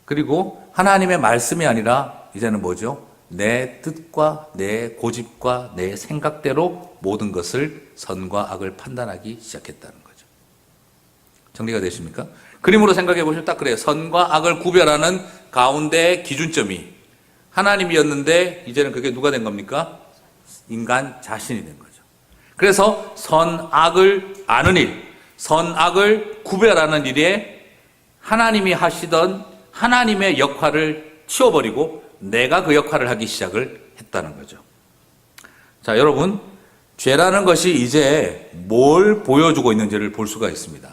그리고 하나님의 말씀이 아니라 이제는 뭐죠? 내 뜻과 내 고집과 내 생각대로 모든 것을 선과 악을 판단하기 시작했다는 거죠. 정리가 되십니까? 그림으로 생각해 보시면 딱 그래요. 선과 악을 구별하는 가운데 기준점이 하나님이었는데 이제는 그게 누가 된 겁니까? 인간 자신이 된 거죠. 그래서 선악을 아는 일, 선악을 구별하는 일에 하나님이 하시던 하나님의 역할을 치워버리고 내가 그 역할을 하기 시작을 했다는 거죠. 자, 여러분, 죄라는 것이 이제 뭘 보여주고 있는지를 볼 수가 있습니다.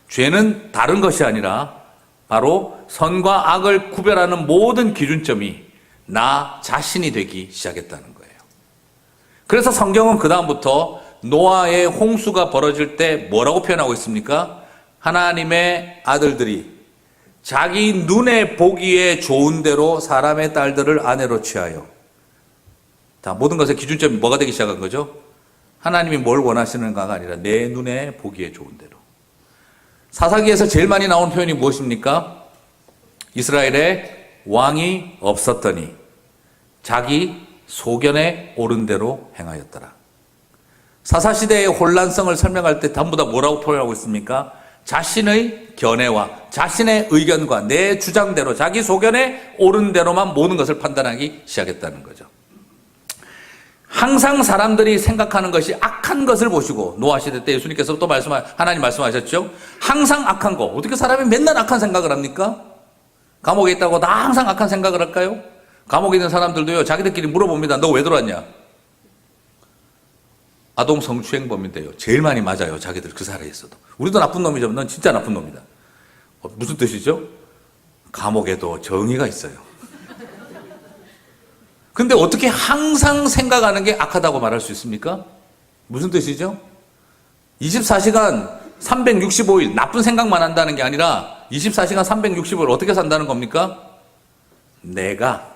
죄는 다른 것이 아니라 바로 선과 악을 구별하는 모든 기준점이 나 자신이 되기 시작했다는 거예요. 그래서 성경은 그 다음부터 노아의 홍수가 벌어질 때 뭐라고 표현하고 있습니까? 하나님의 아들들이 자기 눈에 보기에 좋은 대로 사람의 딸들을 아내로 취하여. 자, 모든 것의 기준점이 뭐가 되기 시작한 거죠? 하나님이 뭘 원하시는가가 아니라 내 눈에 보기에 좋은 대로. 사사기에서 제일 많이 나온 표현이 무엇입니까? 이스라엘에 왕이 없었더니 자기 소견에 옳은 대로 행하였더라. 사사시대의 혼란성을 설명할 때 전부 다 뭐라고 표현하고 있습니까? 자신의 견해와 자신의 의견과 내 주장대로 자기 소견에 옳은 대로만 모든 것을 판단하기 시작했다는 거죠. 항상 사람들이 생각하는 것이 악한 것을 보시고 노아 시대 때 예수님께서 또 하나님 말씀하셨죠. 항상 악한 거. 어떻게 사람이 맨날 악한 생각을 합니까? 감옥에 있다고 다 항상 악한 생각을 할까요? 감옥에 있는 사람들도요, 자기들끼리 물어봅니다. 너 왜 들어왔냐? 아동 성추행범인데요. 제일 많이 맞아요. 자기들 그 사회에 있어도. 우리도 나쁜 놈이지만 넌 진짜 나쁜 놈이다. 무슨 뜻이죠? 감옥에도 정의가 있어요. 근데 어떻게 항상 생각하는 게 악하다고 말할 수 있습니까? 무슨 뜻이죠? 24시간 365일 나쁜 생각만 한다는 게 아니라 24시간 365일 어떻게 산다는 겁니까? 내가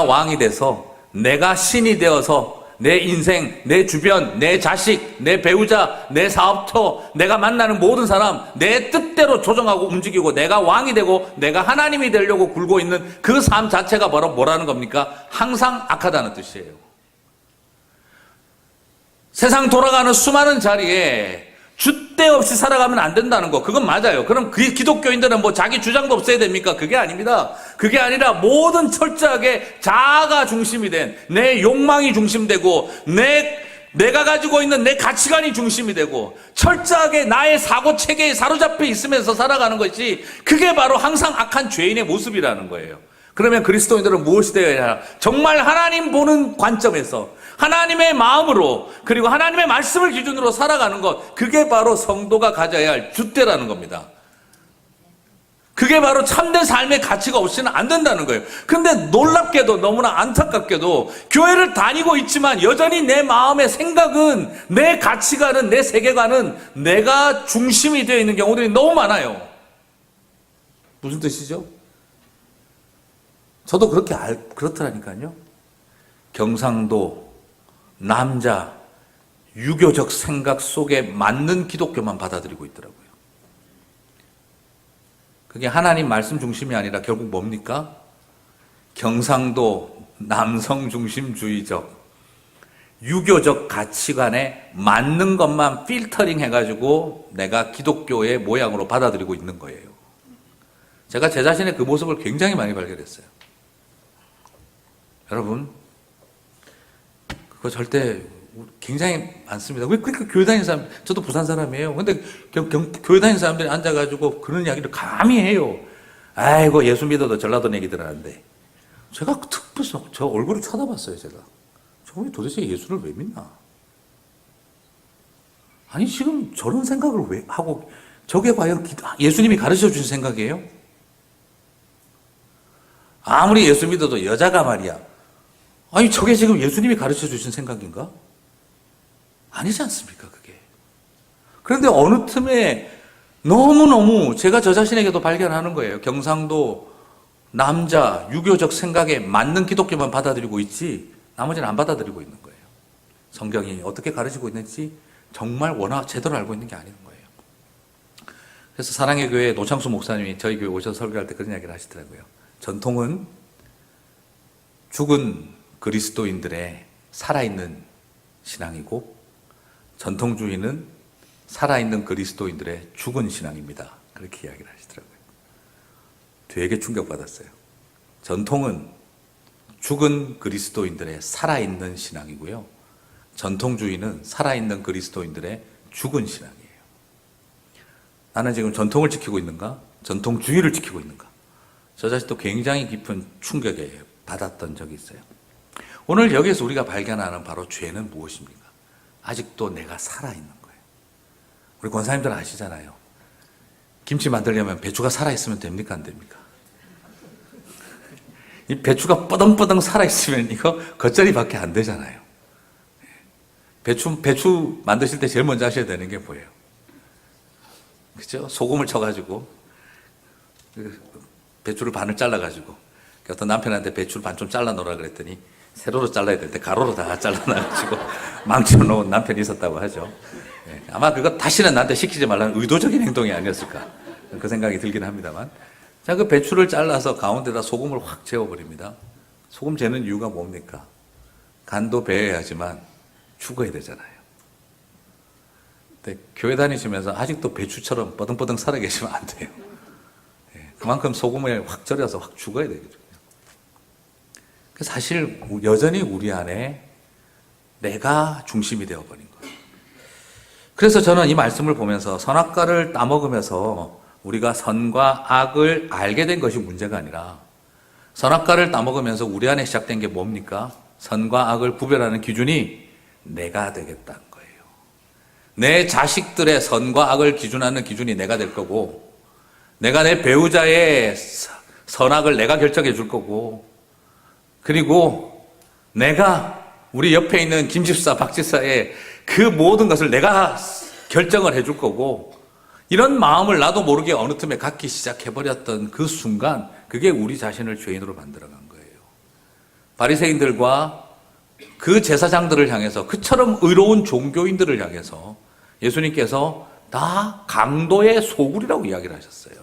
왕이 돼서 내가 신이 되어서 내 인생, 내 주변, 내 자식, 내 배우자, 내 사업터, 내가 만나는 모든 사람, 내 뜻대로 조정하고 움직이고 내가 왕이 되고 내가 하나님이 되려고 굴고 있는 그 삶 자체가 바로 뭐라는 겁니까? 항상 악하다는 뜻이에요. 세상 돌아가는 수많은 자리에 줏대 없이 살아가면 안 된다는 거, 그건 맞아요. 그럼 그 기독교인들은 뭐 자기 주장도 없어야 됩니까? 그게 아닙니다. 그게 아니라 모든 철저하게 자아가 중심이 된, 내 욕망이 중심되고 내가 가지고 있는 내 가치관이 중심이 되고 철저하게 나의 사고 체계에 사로잡혀 있으면서 살아가는 것이, 그게 바로 항상 악한 죄인의 모습이라는 거예요. 그러면 그리스도인들은 무엇이 되어야 하나? 정말 하나님 보는 관점에서 하나님의 마음으로, 그리고 하나님의 말씀을 기준으로 살아가는 것, 그게 바로 성도가 가져야 할 줏대라는 겁니다. 그게 바로 참된 삶의 가치가 없이는 안 된다는 거예요. 근데 놀랍게도, 너무나 안타깝게도 교회를 다니고 있지만 여전히 내 마음의 생각은, 내 가치관은, 내 세계관은 내가 중심이 되어 있는 경우들이 너무 많아요. 무슨 뜻이죠? 저도 그렇더라니까요. 경상도 남자 유교적 생각 속에 맞는 기독교만 받아들이고 있더라고요. 그게 하나님 말씀 중심이 아니라 결국 뭡니까? 경상도 남성 중심주의적 유교적 가치관에 맞는 것만 필터링 해가지고 내가 기독교의 모양으로 받아들이고 있는 거예요. 제가 제 자신의 그 모습을 굉장히 많이 발견했어요. 여러분, 그거 절대 굉장히 많습니다. 왜 그러니까 교회 다니는 사람, 저도 부산 사람이에요. 근데 교회 다니는 사람들이 앉아가지고 그런 이야기를 감히 해요. 아이고, 예수 믿어도 전라도 얘기들 하는데. 제가 특별히 저 얼굴을 쳐다봤어요, 제가. 저분이 도대체 예수를 왜 믿나? 아니, 지금 저런 생각을 왜 하고, 저게 과연 예수님이 가르쳐 주신 생각이에요? 아무리 예수 믿어도 여자가 말이야. 아니, 저게 지금 예수님이 가르쳐 주신 생각인가? 아니지 않습니까, 그게. 그런데 어느 틈에 너무너무 제가 저 자신에게도 발견하는 거예요. 경상도 남자 유교적 생각에 맞는 기독교만 받아들이고 있지 나머지는 안 받아들이고 있는 거예요. 성경이 어떻게 가르치고 있는지 정말 워낙 제대로 알고 있는 게 아닌 거예요. 그래서 사랑의 교회 노창수 목사님이 저희 교회 오셔서 설교할 때 그런 이야기를 하시더라고요. 전통은 죽은 그리스도인들의 살아있는 신앙이고 전통주의는 살아있는 그리스도인들의 죽은 신앙입니다. 그렇게 이야기를 하시더라고요. 되게 충격받았어요. 전통은 죽은 그리스도인들의 살아있는 신앙이고요. 전통주의는 살아있는 그리스도인들의 죽은 신앙이에요. 나는 지금 전통을 지키고 있는가? 전통주의를 지키고 있는가? 저 자신도 굉장히 깊은 충격에 받았던 적이 있어요. 오늘 여기에서 우리가 발견하는 바로 죄는 무엇입니까? 아직도 내가 살아있는 거예요. 우리 권사님들은 아시잖아요. 김치 만들려면 배추가 살아있으면 됩니까? 안 됩니까? 이 배추가 뻐덩뻐덩 살아있으면 이거 겉절이밖에 안 되잖아요. 배추 만드실 때 제일 먼저 하셔야 되는 게 뭐예요? 그죠? 소금을 쳐가지고 배추를 반을 잘라가지고 어떤 남편한테 배추를 반 좀 잘라놓으라 그랬더니 세로로 잘라야 될 때 가로로 다 잘라놔가지고 망쳐놓은 남편이 있었다고 하죠. 아마 그거 다시는 나한테 시키지 말라는 의도적인 행동이 아니었을까 그 생각이 들긴 합니다만, 자, 그 배추를 잘라서 가운데다 소금을 확 재워버립니다. 소금 재는 이유가 뭡니까? 간도 배여야지만 죽어야 되잖아요. 근데 교회 다니시면서 아직도 배추처럼 뻐덩뻐덩 살아계시면 안 돼요. 그만큼 소금을 확 절여서 확 죽어야 되거든요. 사실 여전히 우리 안에 내가 중심이 되어버린 거예요. 그래서 저는 이 말씀을 보면서 선악과를 따먹으면서 우리가 선과 악을 알게 된 것이 문제가 아니라 선악과를 따먹으면서 우리 안에 시작된 게 뭡니까? 선과 악을 구별하는 기준이 내가 되겠다는 거예요. 내 자식들의 선과 악을 기준하는 기준이 내가 될 거고, 내가 내 배우자의 선악을 내가 결정해 줄 거고, 그리고 내가 우리 옆에 있는 김 집사, 박 집사의 그 모든 것을 내가 결정을 해줄 거고, 이런 마음을 나도 모르게 어느 틈에 갖기 시작해버렸던 그 순간, 그게 우리 자신을 죄인으로 만들어간 거예요. 바리새인들과 그 제사장들을 향해서, 그처럼 의로운 종교인들을 향해서 예수님께서 다 강도의 소굴이라고 이야기를 하셨어요.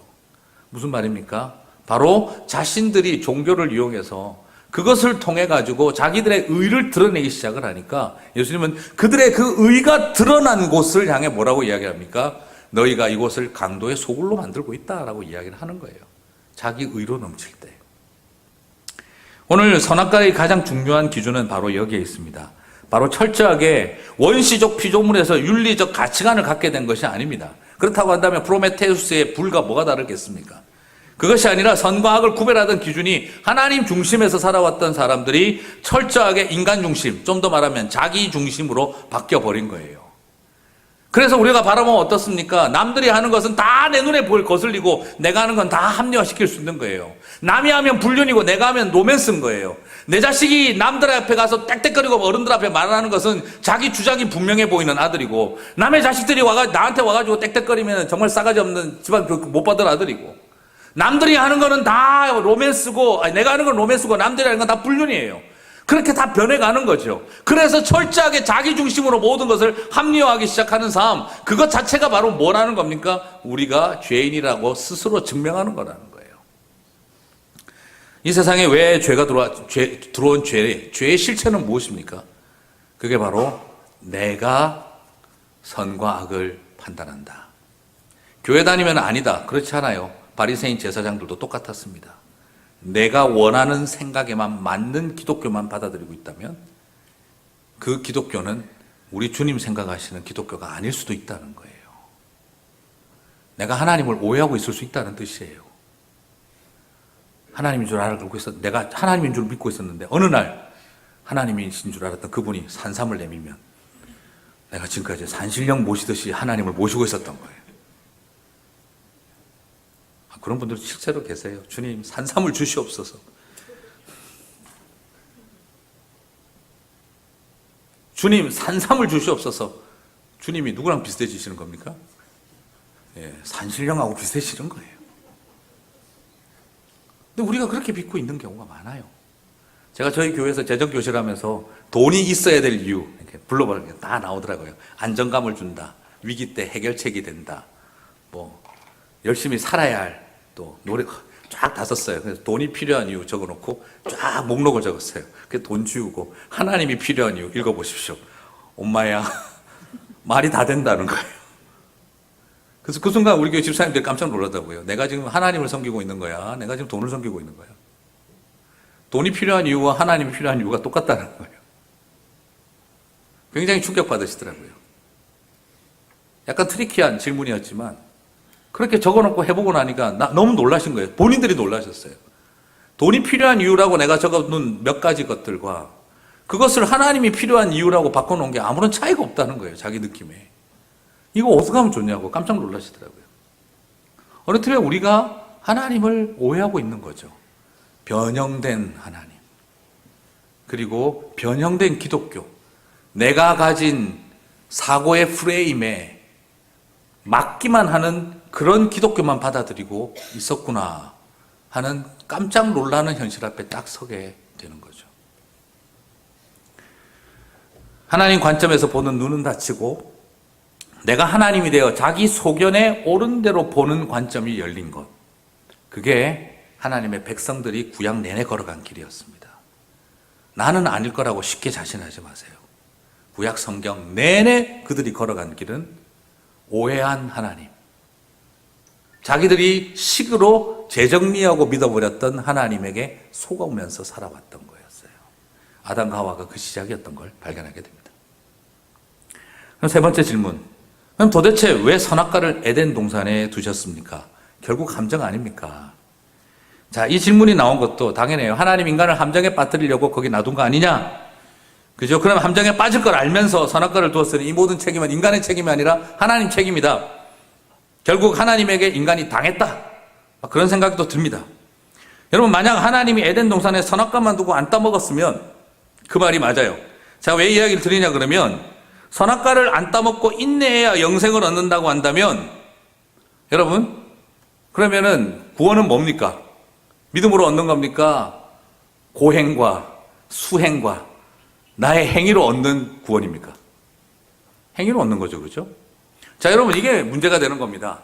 무슨 말입니까? 바로 자신들이 종교를 이용해서 그것을 통해 가지고 자기들의 의를 드러내기 시작을 하니까 예수님은 그들의 그 의가 드러난 곳을 향해 뭐라고 이야기합니까? 너희가 이곳을 강도의 소굴로 만들고 있다라고 이야기를 하는 거예요. 자기 의로 넘칠 때. 오늘 선악과의 가장 중요한 기준은 바로 여기에 있습니다. 바로 철저하게 원시적 피조물에서 윤리적 가치관을 갖게 된 것이 아닙니다. 그렇다고 한다면 프로메테우스의 불과 뭐가 다르겠습니까? 그것이 아니라 선과 악을 구별하던 기준이 하나님 중심에서 살아왔던 사람들이 철저하게 인간 중심, 좀 더 말하면 자기 중심으로 바뀌어버린 거예요. 그래서 우리가 바라보면 어떻습니까? 남들이 하는 것은 다 내 눈에 거슬리고 내가 하는 건 다 합리화시킬 수 있는 거예요. 남이 하면 불륜이고 내가 하면 로맨스인 거예요. 내 자식이 남들 앞에 가서 땡땡거리고 어른들 앞에 말하는 것은 자기 주장이 분명해 보이는 아들이고, 남의 자식들이 나한테 와가지고 땡땡거리면 정말 싸가지 없는 집안 교육 못 받을 아들이고, 남들이 하는 거는 다 로맨스고, 내가 하는 건 로맨스고 남들이 하는 건 다 불륜이에요. 그렇게 다 변해가는 거죠. 그래서 철저하게 자기 중심으로 모든 것을 합리화하기 시작하는 삶, 그것 자체가 바로 뭐라는 겁니까? 우리가 죄인이라고 스스로 증명하는 거라는 거예요. 이 세상에 왜 들어온 죄의 실체는 무엇입니까? 그게 바로 내가 선과 악을 판단한다. 교회 다니면 아니다. 그렇지 않아요. 바리새인 제사장들도 똑같았습니다. 내가 원하는 생각에만 맞는 기독교만 받아들이고 있다면 그 기독교는 우리 주님 생각하시는 기독교가 아닐 수도 있다는 거예요. 내가 하나님을 오해하고 있을 수 있다는 뜻이에요. 하나님인 줄 알고 내가 하나님인 줄 믿고 있었는데 어느 날 하나님이신 줄 알았던 그분이 산삼을 내밀면 내가 지금까지 산신령 모시듯이 하나님을 모시고 있었던 거예요. 그런 분들 실제로 계세요. 주님, 산삼을 주시옵소서. 주님, 산삼을 주시옵소서. 주님이 누구랑 비슷해지시는 겁니까? 산신령하고 비슷해지는 거예요. 근데 우리가 그렇게 믿고 있는 경우가 많아요. 제가 저희 교회에서 재정교실 하면서 돈이 있어야 될 이유 이렇게 불러보니까 다 나오더라고요. 안정감을 준다. 위기 때 해결책이 된다. 뭐 열심히 살아야 할 또 노래 쫙 다 썼어요. 그래서 돈이 필요한 이유 적어놓고 쫙 목록을 적었어요. 그래서 돈 지우고 하나님이 필요한 이유 읽어보십시오. 엄마야 말이 다 된다는 거예요. 그래서 그 순간 우리 교회 집사님들이 깜짝 놀랐다고요. 내가 지금 하나님을 섬기고 있는 거야. 내가 지금 돈을 섬기고 있는 거야. 돈이 필요한 이유와 하나님이 필요한 이유가 똑같다는 거예요. 굉장히 충격받으시더라고요. 약간 트리키한 질문이었지만 그렇게 적어놓고 해보고 나니까 너무 놀라신 거예요. 본인들이 놀라셨어요. 돈이 필요한 이유라고 내가 적어놓은 몇 가지 것들과 그것을 하나님이 필요한 이유라고 바꿔놓은 게 아무런 차이가 없다는 거예요. 자기 느낌에. 이거 어떻게 하면 좋냐고 깜짝 놀라시더라고요. 어느 틈에 우리가 하나님을 오해하고 있는 거죠. 변형된 하나님. 그리고 변형된 기독교. 내가 가진 사고의 프레임에 맞기만 하는 그런 기독교만 받아들이고 있었구나 하는 깜짝 놀라는 현실 앞에 딱 서게 되는 거죠. 하나님 관점에서 보는 눈은 닫히고 내가 하나님이 되어 자기 소견에 옳은 대로 보는 관점이 열린 것. 그게 하나님의 백성들이 구약 내내 걸어간 길이었습니다. 나는 아닐 거라고 쉽게 자신하지 마세요. 구약 성경 내내 그들이 걸어간 길은 오해한 하나님. 자기들이 식으로 재정리하고 믿어버렸던 하나님에게 속아오면서 살아왔던 거였어요. 아담과 하와가 그 시작이었던 걸 발견하게 됩니다. 그럼 세 번째 질문. 그럼 도대체 왜 선악과를 에덴 동산에 두셨습니까? 결국 함정 아닙니까? 자, 이 질문이 나온 것도 당연해요. 하나님 인간을 함정에 빠뜨리려고 거기 놔둔 거 아니냐? 그죠? 그럼 함정에 빠질 걸 알면서 선악과를 두었으니 이 모든 책임은 인간의 책임이 아니라 하나님 책임이다. 결국 하나님에게 인간이 당했다. 그런 생각이 또 듭니다. 여러분, 만약 하나님이 에덴 동산에 선악과만 두고 안 따먹었으면 그 말이 맞아요. 자, 왜 이야기를 드리냐 그러면 선악과를 안 따먹고 인내해야 영생을 얻는다고 한다면 여러분, 그러면은 구원은 뭡니까? 믿음으로 얻는 겁니까? 고행과 수행과 나의 행위로 얻는 구원입니까? 행위로 얻는 거죠. 그죠? 자, 여러분, 이게 문제가 되는 겁니다.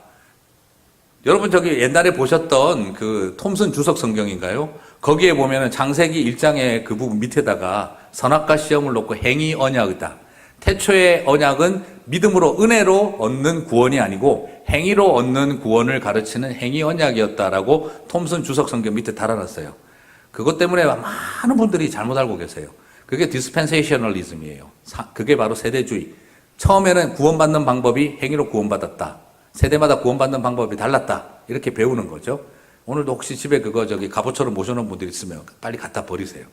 여러분, 저기 옛날에 보셨던 그 톰슨 주석 성경인가요? 거기에 보면은 창세기 1장의 그 부분 밑에다가 선악과 시험을 놓고 행위 언약이다. 태초의 언약은 믿음으로 은혜로 얻는 구원이 아니고 행위로 얻는 구원을 가르치는 행위 언약이었다라고 톰슨 주석 성경 밑에 달아놨어요. 그것 때문에 많은 분들이 잘못 알고 계세요. 그게 디스펜세이셔널리즘이에요. 그게 바로 세대주의. 처음에는 구원받는 방법이 행위로 구원받았다. 세대마다 구원받는 방법이 달랐다. 이렇게 배우는 거죠. 오늘도 혹시 집에 그거 저기 갑오처럼 모셔놓은 분들 있으면 빨리 갖다 버리세요.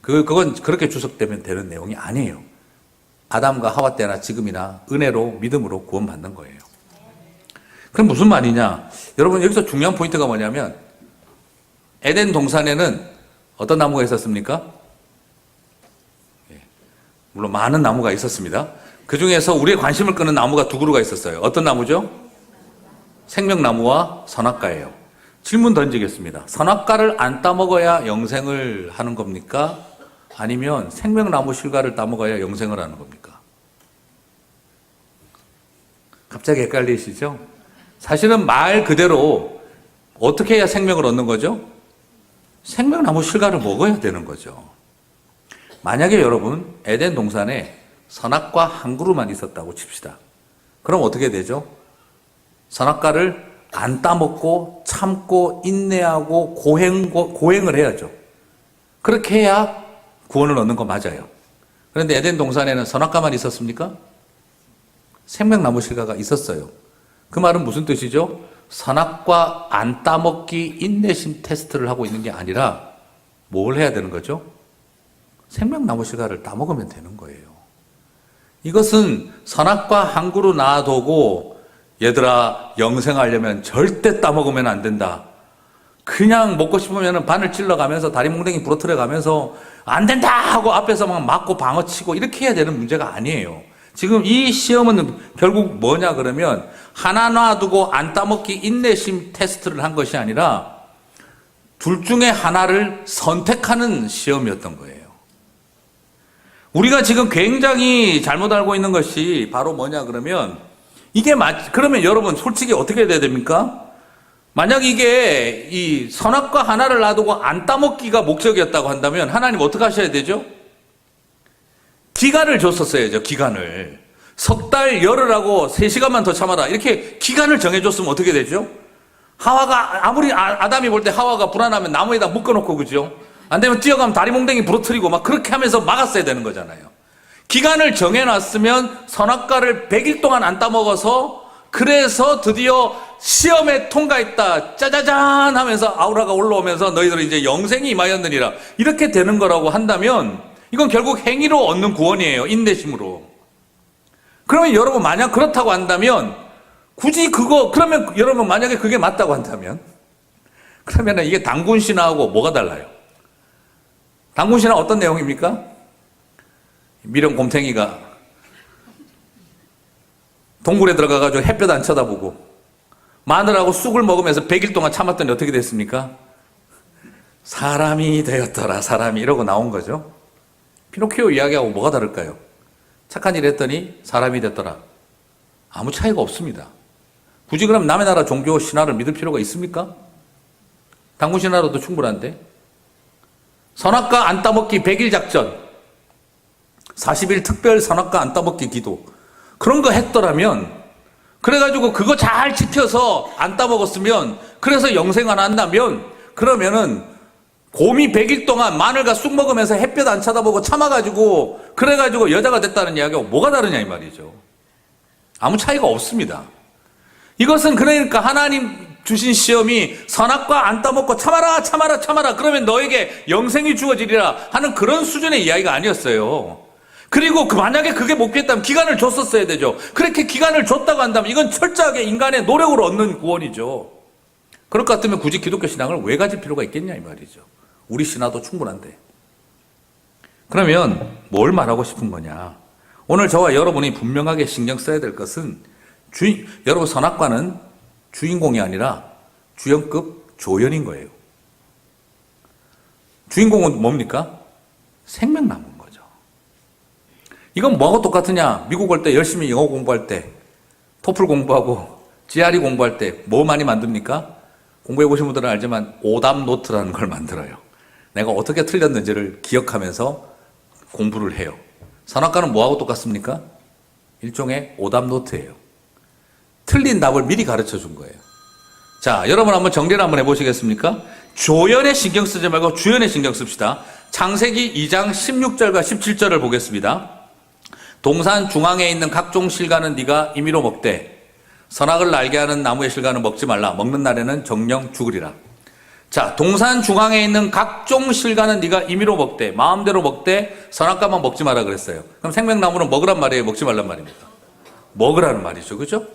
그건 그렇게 주석되면 되는 내용이 아니에요. 아담과 하와 때나 지금이나 은혜로 믿음으로 구원받는 거예요. 그럼 무슨 말이냐? 여러분, 여기서 중요한 포인트가 뭐냐면 에덴 동산에는 어떤 나무가 있었습니까? 물론 많은 나무가 있었습니다. 그 중에서 우리의 관심을 끄는 나무가 두 그루가 있었어요. 어떤 나무죠? 생명나무와 선악과예요. 질문 던지겠습니다. 선악과를 안 따먹어야 영생을 하는 겁니까? 아니면 생명나무 실과를 따먹어야 영생을 하는 겁니까? 갑자기 헷갈리시죠? 사실은 말 그대로 어떻게 해야 생명을 얻는 거죠? 생명나무 실과를 먹어야 되는 거죠. 만약에 여러분 에덴 동산에 선악과 한 그루만 있었다고 칩시다. 그럼 어떻게 되죠? 선악과를 안 따먹고 참고 인내하고 고행을 해야죠. 그렇게 해야 구원을 얻는 거 맞아요. 그런데 에덴 동산에는 선악과만 있었습니까? 생명나무 실과가 있었어요. 그 말은 무슨 뜻이죠? 선악과 안 따먹기 인내심 테스트를 하고 있는 게 아니라 뭘 해야 되는 거죠? 생명나무 실과를 따먹으면 되는 거예요. 이것은 선악과 한 그루 놔두고 얘들아 영생하려면 절대 따먹으면 안 된다. 그냥 먹고 싶으면 바늘 찔러가면서 다리 몽댕이 부러뜨려가면서 안 된다 하고 앞에서 막 맞고 방어치고 이렇게 해야 되는 문제가 아니에요. 지금 이 시험은 결국 뭐냐 그러면 하나 놔두고 안 따먹기 인내심 테스트를 한 것이 아니라 둘 중에 하나를 선택하는 시험이었던 거예요. 우리가 지금 굉장히 잘못 알고 있는 것이 바로 뭐냐 그러면 그러면 여러분 솔직히 어떻게 돼야 됩니까? 만약 이게 이 선악과 하나를 놔두고 안 따먹기가 목적이었다고 한다면 하나님 어떻게 하셔야 되죠? 기간을 줬었어야죠. 기간을. 석 달 열흘하고 3시간만 더 참아라. 이렇게 기간을 정해줬으면 어떻게 되죠? 하와가 아무리 아담이 볼 때 하와가 불안하면 나무에다 묶어놓고 그죠? 안 되면 뛰어가면 다리 몽댕이 부러뜨리고 막 그렇게 하면서 막았어야 되는 거잖아요. 기간을 정해놨으면 선악과를 100일 동안 안 따먹어서 그래서 드디어 시험에 통과했다. 짜자잔 하면서 아우라가 올라오면서 너희들은 이제 영생이 임하였느니라. 이렇게 되는 거라고 한다면 이건 결국 행위로 얻는 구원이에요. 인내심으로. 그러면 여러분 만약 그렇다고 한다면 그러면 여러분 만약에 그게 맞다고 한다면 그러면 이게 단군신화하고 뭐가 달라요? 단군신화 어떤 내용입니까? 미련 곰탱이가 동굴에 들어가가지고 햇볕 안 쳐다보고 마늘하고 쑥을 먹으면서 100일 동안 참았더니 어떻게 됐습니까? 사람이 되었더라. 사람이 이러고 나온 거죠. 피노키오 이야기하고 뭐가 다를까요? 착한 일 했더니 사람이 됐더라. 아무 차이가 없습니다. 굳이 그럼 남의 나라 종교 신화를 믿을 필요가 있습니까? 단군 신화로도 충분한데. 선악과 안 따먹기 100일 작전, 40일 특별 선악과 안 따먹기 기도, 그런 거 했더라면, 그래가지고 그거 잘 지켜서 안 따먹었으면, 그래서 영생 안 한다면, 그러면은 곰이 100일 동안 마늘과 쑥 먹으면서 햇볕 안 쳐다보고 참아가지고 그래가지고 여자가 됐다는 이야기하고 뭐가 다르냐 이 말이죠. 아무 차이가 없습니다. 이것은 그러니까 하나님 주신 시험이 선악과 안 따먹고 참아라 참아라 참아라 그러면 너에게 영생이 주어지리라 하는 그런 수준의 이야기가 아니었어요. 그리고 만약에 그게 목표였다면 기간을 줬었어야 되죠. 그렇게 기간을 줬다고 한다면 이건 철저하게 인간의 노력으로 얻는 구원이죠. 그럴 것 같으면 굳이 기독교 신앙을 왜 가질 필요가 있겠냐 이 말이죠. 우리 신화도 충분한데. 그러면 뭘 말하고 싶은 거냐? 오늘 저와 여러분이 분명하게 신경 써야 될 것은 여러분 선악과는 주인공이 아니라 주연급 조연인 거예요. 주인공은 뭡니까? 생명나무인 거죠. 이건 뭐하고 똑같으냐? 미국 올 때 열심히 영어 공부할 때 토플 공부하고 GRE 공부할 때 뭐 많이 만듭니까? 공부해 보신 분들은 알지만 오답 노트라는 걸 만들어요. 내가 어떻게 틀렸는지를 기억하면서 공부를 해요. 선악과는 뭐하고 똑같습니까? 일종의 오답 노트예요. 틀린 답을 미리 가르쳐 준 거예요. 자, 여러분 한번 정리를 한번 해보시겠습니까? 조연에 신경 쓰지 말고 주연에 신경 씁시다. 창세기 2장 16절과 17절을 보겠습니다. 동산 중앙에 있는 각종 실과는 네가 임의로 먹되 선악을 알게 하는 나무의 실과는 먹지 말라. 먹는 날에는 정령 죽으리라. 자, 동산 중앙에 있는 각종 실과는 네가 임의로 먹되 마음대로 먹되 선악과만 먹지 마라 그랬어요. 그럼 생명나무는 먹으란 말이에요, 먹지 말란 말입니까? 먹으라는 말이죠. 그죠?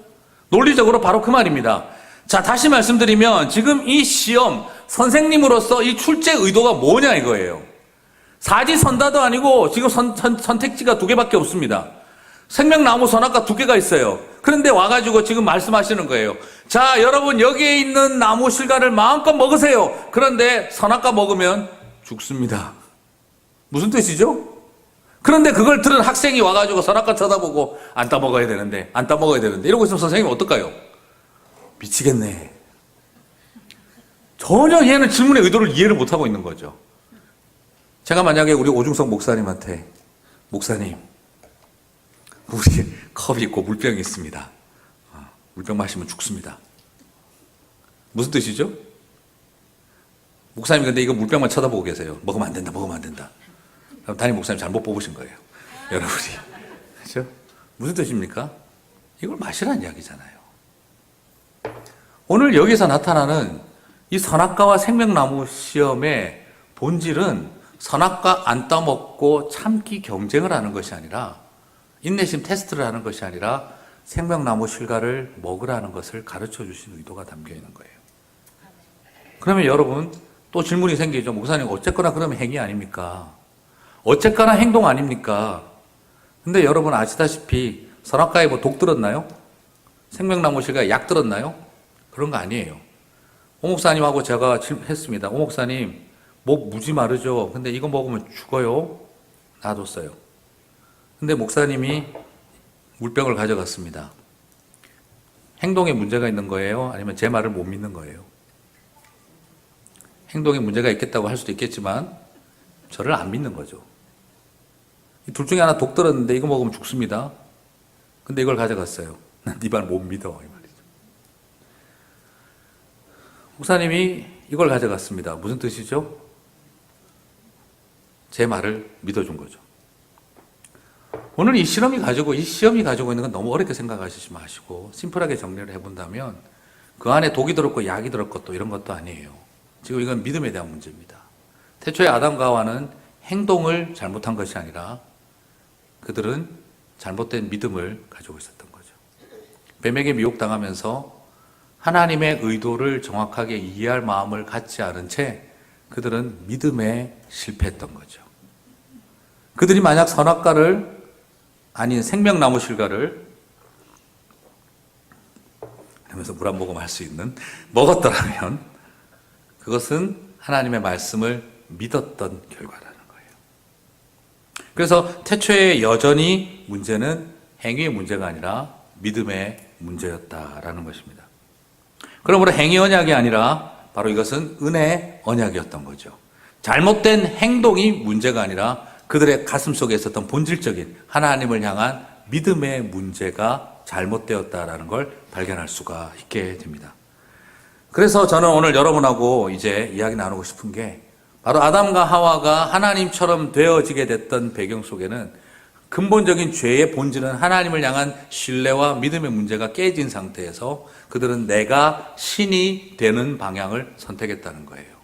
논리적으로 바로 그 말입니다. 자, 다시 말씀드리면 지금 이 시험 선생님으로서 이 출제 의도가 뭐냐 이거예요. 사지선다도 아니고 지금 선택지가 2개밖에 없습니다. 생명나무 선악과 2개가 있어요. 그런데 와가지고 지금 말씀하시는 거예요. 자, 여러분 여기에 있는 나무 실과를 마음껏 먹으세요. 그런데 선악과 먹으면 죽습니다. 무슨 뜻이죠? 그런데 그걸 들은 학생이 와가지고 선악과 쳐다보고 안 따먹어야 되는데 이러고 있으면 선생님이 어떨까요? 미치겠네. 전혀 얘는 질문의 의도를 이해를 못하고 있는 거죠. 제가 만약에 우리 오중석 목사님한테 목사님 우리 컵이 있고 물병이 있습니다. 물병 마시면 죽습니다. 무슨 뜻이죠? 목사님 근데 이거 물병만 쳐다보고 계세요. 먹으면 안 된다. 그럼 담임 목사님 잘못 뽑으신 거예요. 여러분이. 그렇죠? 무슨 뜻입니까? 이걸 마시라는 이야기잖아요. 오늘 여기서 나타나는 이 선악과와 생명나무 시험의 본질은 선악과 안 따먹고 참기 경쟁을 하는 것이 아니라 인내심 테스트를 하는 것이 아니라 생명나무 실과를 먹으라는 것을 가르쳐 주신 의도가 담겨 있는 거예요. 그러면 여러분 또 질문이 생기죠. 목사님 어쨌거나 그러면 행위 아닙니까? 어쨌거나 행동 아닙니까? 근데 여러분 아시다시피 선악과에 뭐 독 들었나요? 생명나무 실과에 약 들었나요? 그런 거 아니에요. 오 목사님하고 제가 했습니다. 오 목사님, 목 무지 마르죠? 근데 이거 먹으면 죽어요? 놔뒀어요. 근데 목사님이 물병을 가져갔습니다. 행동에 문제가 있는 거예요? 아니면 제 말을 못 믿는 거예요? 행동에 문제가 있겠다고 할 수도 있겠지만 저를 안 믿는 거죠. 이 둘 중에 하나 독 들었는데 이거 먹으면 죽습니다. 근데 이걸 가져갔어요. 난 네 말 못 믿어, 이 말이죠. 목사님이 이걸 가져갔습니다. 무슨 뜻이죠? 제 말을 믿어준 거죠. 오늘 이 시험이 가지고 있는 건 너무 어렵게 생각하시지 마시고 심플하게 정리를 해본다면 그 안에 독이 들었고 약이 들었고 또 이런 것도 아니에요. 지금 이건 믿음에 대한 문제입니다. 태초에 아담과 하와는 행동을 잘못한 것이 아니라 그들은 잘못된 믿음을 가지고 있었던 거죠. 뱀에게 미혹당하면서 하나님의 의도를 정확하게 이해할 마음을 갖지 않은 채 그들은 믿음에 실패했던 거죠. 그들이 만약 선악과를 아닌 생명나무 실과를 하면서 물 한 모금 할 수 있는 먹었더라면 그것은 하나님의 말씀을 믿었던 결과라는 거예요. 그래서 태초에 여전히 문제는 행위의 문제가 아니라 믿음의 문제였다라는 것입니다. 그러므로 행위 언약이 아니라 바로 이것은 은혜 언약이었던 거죠. 잘못된 행동이 문제가 아니라 그들의 가슴 속에 있었던 본질적인 하나님을 향한 믿음의 문제가 잘못되었다라는 걸 발견할 수가 있게 됩니다. 그래서 저는 오늘 여러분하고 이제 이야기 나누고 싶은 게 바로 아담과 하와가 하나님처럼 되어지게 됐던 배경 속에는 근본적인 죄의 본질은 하나님을 향한 신뢰와 믿음의 문제가 깨진 상태에서 그들은 내가 신이 되는 방향을 선택했다는 거예요.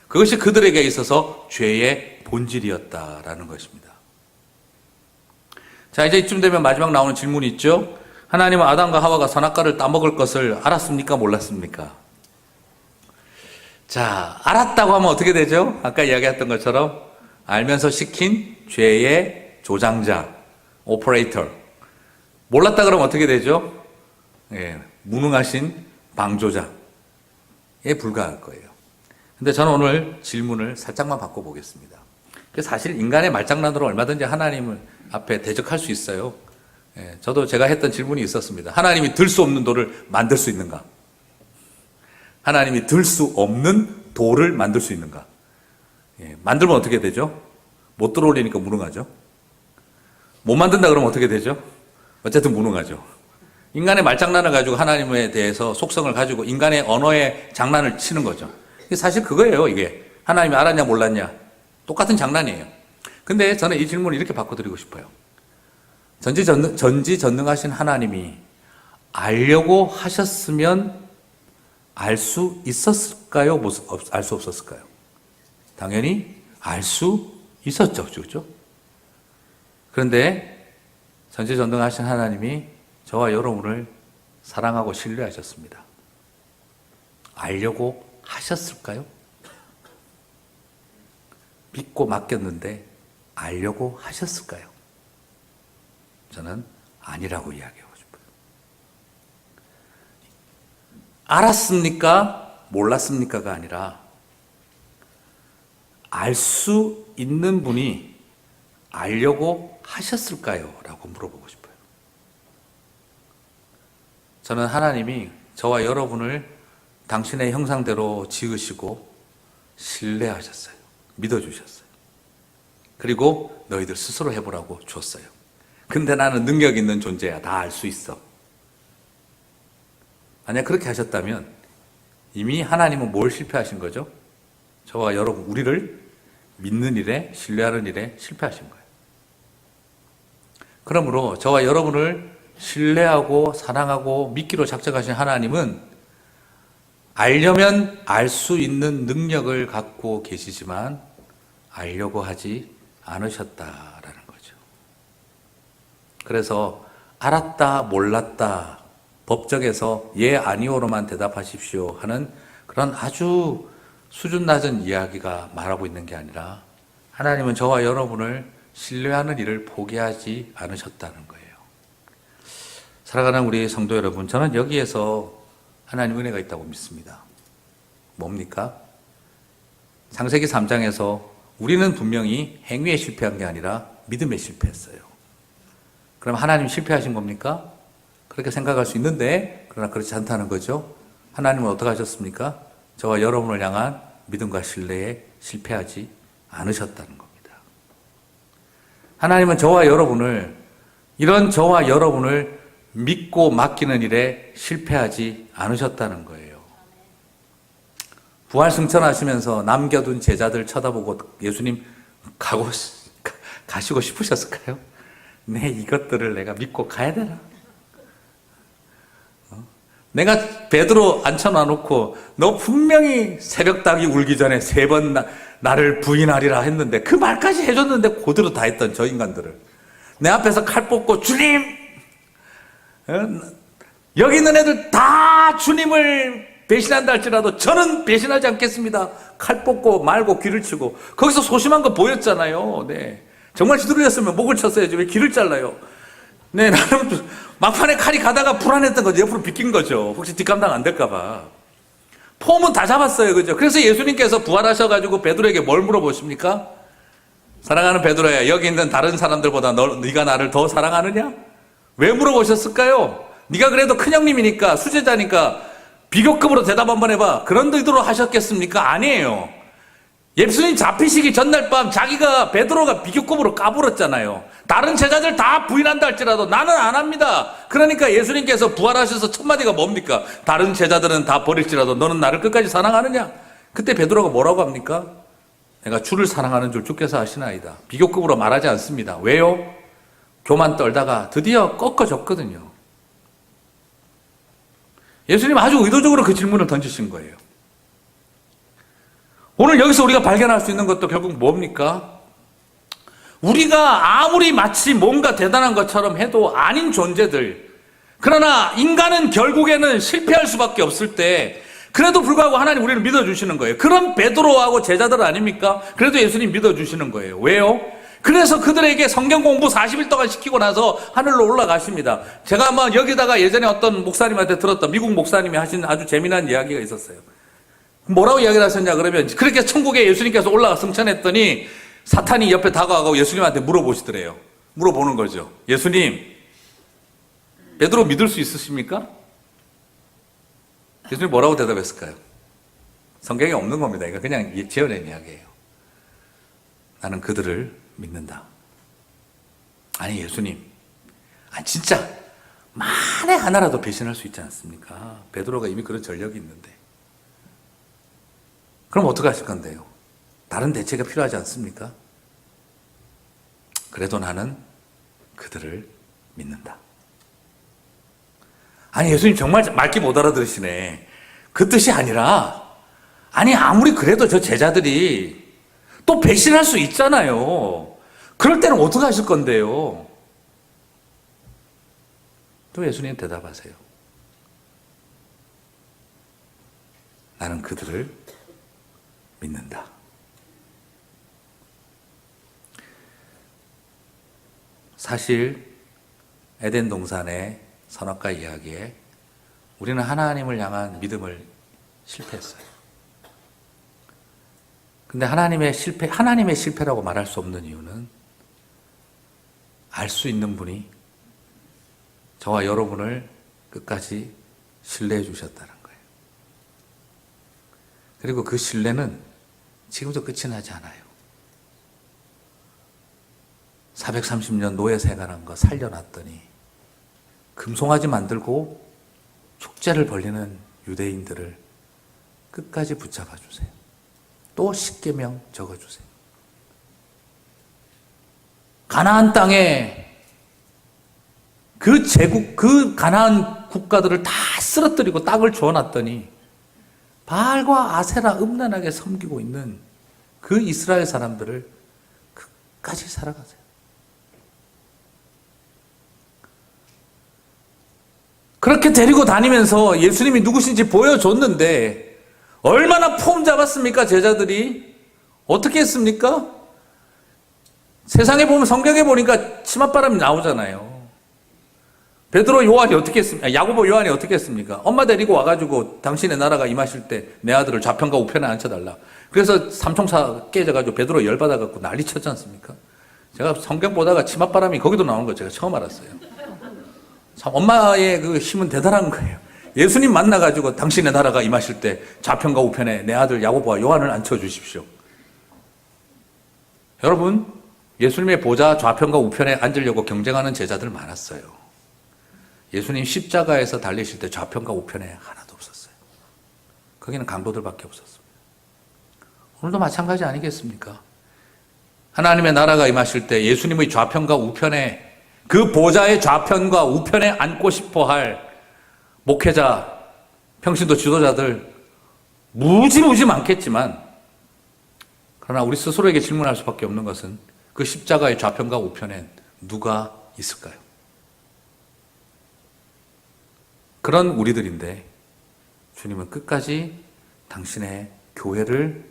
그것이 그들에게 있어서 죄의 본질이었다라는 것입니다. 자, 이제 이쯤 되면 마지막 나오는 질문이 있죠. 하나님은 아담과 하와가 선악과를 따먹을 것을 알았습니까? 몰랐습니까? 자, 알았다고 하면 어떻게 되죠? 아까 이야기했던 것처럼 알면서 시킨 죄의 조장자, 오퍼레이터. 몰랐다 그러면 어떻게 되죠? 예, 무능하신 방조자에 불과할 거예요. 근데 저는 오늘 질문을 살짝만 바꿔보겠습니다. 사실 인간의 말장난으로 얼마든지 하나님을 앞에 대적할 수 있어요. 예, 저도 제가 했던 질문이 있었습니다. 하나님이 들 수 없는 돌을 만들 수 있는가? 하나님이 들 수 없는 돌을 만들 수 있는가? 예, 만들면 어떻게 되죠? 못 들어올리니까 무능하죠. 못 만든다 그러면 어떻게 되죠? 어쨌든 무능하죠. 인간의 말장난을 가지고 하나님에 대해서 속성을 가지고 인간의 언어에 장난을 치는 거죠. 사실 그거예요, 이게. 하나님이 알았냐 몰랐냐 똑같은 장난이에요. 근데 저는 이 질문을 이렇게 바꿔드리고 싶어요. 전지전능하신 하나님이 알려고 하셨으면 알 수 있었을까요? 알 수 없었을까요? 당연히 알 수 있었죠. 그렇죠? 그런데 전지전능하신 하나님이 저와 여러분을 사랑하고 신뢰하셨습니다. 알려고 하셨을까요? 믿고 맡겼는데 알려고 하셨을까요? 저는 아니라고 이야기하고 싶어요. 알았습니까? 몰랐습니까가 아니라 알 수 있는 분이 알려고 하셨을까요? 라고 물어보고 싶어요. 저는 하나님이 저와 여러분을 당신의 형상대로 지으시고 신뢰하셨어요. 믿어주셨어요. 그리고 너희들 스스로 해보라고 줬어요. 근데 나는 능력 있는 존재야. 다 알 수 있어. 만약 그렇게 하셨다면 이미 하나님은 뭘 실패하신 거죠? 저와 여러분, 우리를 믿는 일에, 신뢰하는 일에 실패하신 거예요. 그러므로 저와 여러분을 신뢰하고 사랑하고 믿기로 작정하신 하나님은 알려면 알 수 있는 능력을 갖고 계시지만 알려고 하지 않으셨다라는 거죠. 그래서 알았다, 몰랐다, 법정에서 예, 아니오로만 대답하십시오 하는 그런 아주 수준 낮은 이야기가 말하고 있는 게 아니라 하나님은 저와 여러분을 신뢰하는 일을 포기하지 않으셨다는 거예요. 사랑하는 우리 성도 여러분, 저는 여기에서 하나님 은혜가 있다고 믿습니다. 뭡니까? 창세기 3장에서 우리는 분명히 행위에 실패한 게 아니라 믿음에 실패했어요. 그럼 하나님 실패하신 겁니까? 그렇게 생각할 수 있는데, 그러나 그렇지 않다는 거죠. 하나님은 어떻게 하셨습니까? 저와 여러분을 향한 믿음과 신뢰에 실패하지 않으셨다는 겁니다. 하나님은 이런 저와 여러분을 믿고 맡기는 일에 실패하지 않으셨다는 거예요. 부활 승천하시면서 남겨둔 제자들 쳐다보고 예수님 가시고 싶으셨을까요? 네, 이것들을 내가 믿고 가야 되나? 내가 베드로 앉혀놔놓고 너 분명히 새벽닭이 울기 전에 3번 나를 부인하리라 했는데 그 말까지 해줬는데 그대로 다 했던 저 인간들을 내 앞에서 칼 뽑고 주님, 여기 있는 애들 다 주님을 배신한다 할지라도 저는 배신하지 않겠습니다. 칼 뽑고 말고 귀를 치고 거기서 소심한 거 보였잖아요. 네, 정말 휘두르렸으면 목을 쳤어야지 왜 귀를 잘라요? 네, 나는 막판에 칼이 가다가 불안했던 거죠. 옆으로 비낀 거죠. 혹시 뒷감당 안 될까봐. 폼은 다 잡았어요. 그죠? 그래서 예수님께서 부활하셔가지고 베드로에게 뭘 물어보십니까? 사랑하는 베드로야, 여기 있는 다른 사람들보다 네가 나를 더 사랑하느냐? 왜 물어보셨을까요? 네가 그래도 큰형님이니까, 수제자니까 비교급으로 대답 한번 해봐. 그런 의도로 하셨겠습니까? 아니에요. 예수님 잡히시기 전날 밤 자기가 베드로가 비교급으로 까불었잖아요. 다른 제자들 다 부인한다 할지라도 나는 안 합니다. 그러니까 예수님께서 부활하셔서 첫 마디가 뭡니까? 다른 제자들은 다 버릴지라도 너는 나를 끝까지 사랑하느냐? 그때 베드로가 뭐라고 합니까? 내가 주를 사랑하는 줄 주께서 아시나이다. 비교급으로 말하지 않습니다. 왜요? 교만 떨다가 드디어 꺾어졌거든요. 예수님 아주 의도적으로 그 질문을 던지신 거예요. 오늘 여기서 우리가 발견할 수 있는 것도 결국 뭡니까? 우리가 아무리 마치 뭔가 대단한 것처럼 해도 아닌 존재들, 그러나 인간은 결국에는 실패할 수밖에 없을 때 그래도 불구하고 하나님 우리를 믿어주시는 거예요. 그런 베드로하고 제자들 아닙니까? 그래도 예수님 믿어주시는 거예요. 왜요? 그래서 그들에게 성경 공부 40일 동안 시키고 나서 하늘로 올라가십니다. 제가 아마 여기다가 예전에 어떤 목사님한테 들었던 미국 목사님이 하신 아주 재미난 이야기가 있었어요. 뭐라고 이야기를 하셨냐 그러면 그렇게 천국에 예수님께서 올라가 승천했더니 사탄이 옆에 다가가고 예수님한테 물어보시더래요. 물어보는 거죠. 예수님, 베드로 믿을 수 있으십니까? 예수님 뭐라고 대답했을까요? 성경에 없는 겁니다. 이거 그냥 지어낸 이야기예요. 나는 그들을 믿는다. 아니 예수님, 진짜 만에 하나라도 배신할 수 있지 않습니까? 베드로가 이미 그런 전력이 있는데. 그럼 어떻게 하실 건데요? 다른 대책이 필요하지 않습니까? 그래도 나는 그들을 믿는다. 아니 예수님 정말 말귀 못 알아들으시네. 그 뜻이 아니라 아무리 그래도 저 제자들이 또 배신할 수 있잖아요. 그럴 때는 어떻게 하실 건데요? 또 예수님 대답하세요. 나는 그들을 믿는다. 사실 에덴 동산의 선악과 이야기에 우리는 하나님을 향한 믿음을 실패했어요. 근데 하나님의 실패라고 말할 수 없는 이유는 알 수 있는 분이 저와 여러분을 끝까지 신뢰해 주셨다는 거예요. 그리고 그 신뢰는 지금도 끝이 나지 않아요. 430년 노예 생활한 거 살려놨더니 금송아지 만들고 축제를 벌리는 유대인들을 끝까지 붙잡아 주세요. 또 10계명 적어주세요. 가나안 땅에 그 가나안 국가들을 다 쓰러뜨리고 땅을 주워놨더니 바알과 아세라 음란하게 섬기고 있는 그 이스라엘 사람들을 끝까지 살아가세요. 그렇게 데리고 다니면서 예수님이 누구신지 보여줬는데 얼마나 폼 잡았습니까? 제자들이 어떻게 했습니까? 세상에 보면 성경에 보니까 치맛바람이 나오잖아요. 베드로 요한이 어떻게 했습니까? 야고보 요한이 어떻게 했습니까? 엄마 데리고 와가지고 당신의 나라가 임하실 때 내 아들을 좌편과 우편에 앉혀달라. 그래서 삼총사 깨져가지고 베드로 열받아갖고 난리 쳤지 않습니까? 제가 성경 보다가 치맛바람이 거기도 나오는 거 제가 처음 알았어요. 참 엄마의 그 힘은 대단한 거예요. 예수님 만나가지고 당신의 나라가 임하실 때 좌편과 우편에 내 아들 야고보와 요한을 앉혀주십시오. 여러분, 예수님의 보좌 좌편과 우편에 앉으려고 경쟁하는 제자들 많았어요. 예수님 십자가에서 달리실 때 좌편과 우편에 하나도 없었어요. 거기는 강도들밖에 없었습니다. 오늘도 마찬가지 아니겠습니까? 하나님의 나라가 임하실 때 예수님의 좌편과 우편에, 그 보좌의 좌편과 우편에 앉고 싶어 할 목회자, 평신도 지도자들 무지무지 많겠지만, 그러나 우리 스스로에게 질문할 수밖에 없는 것은 그 십자가의 좌편과 우편엔 누가 있을까요? 그런 우리들인데 주님은 끝까지 당신의 교회를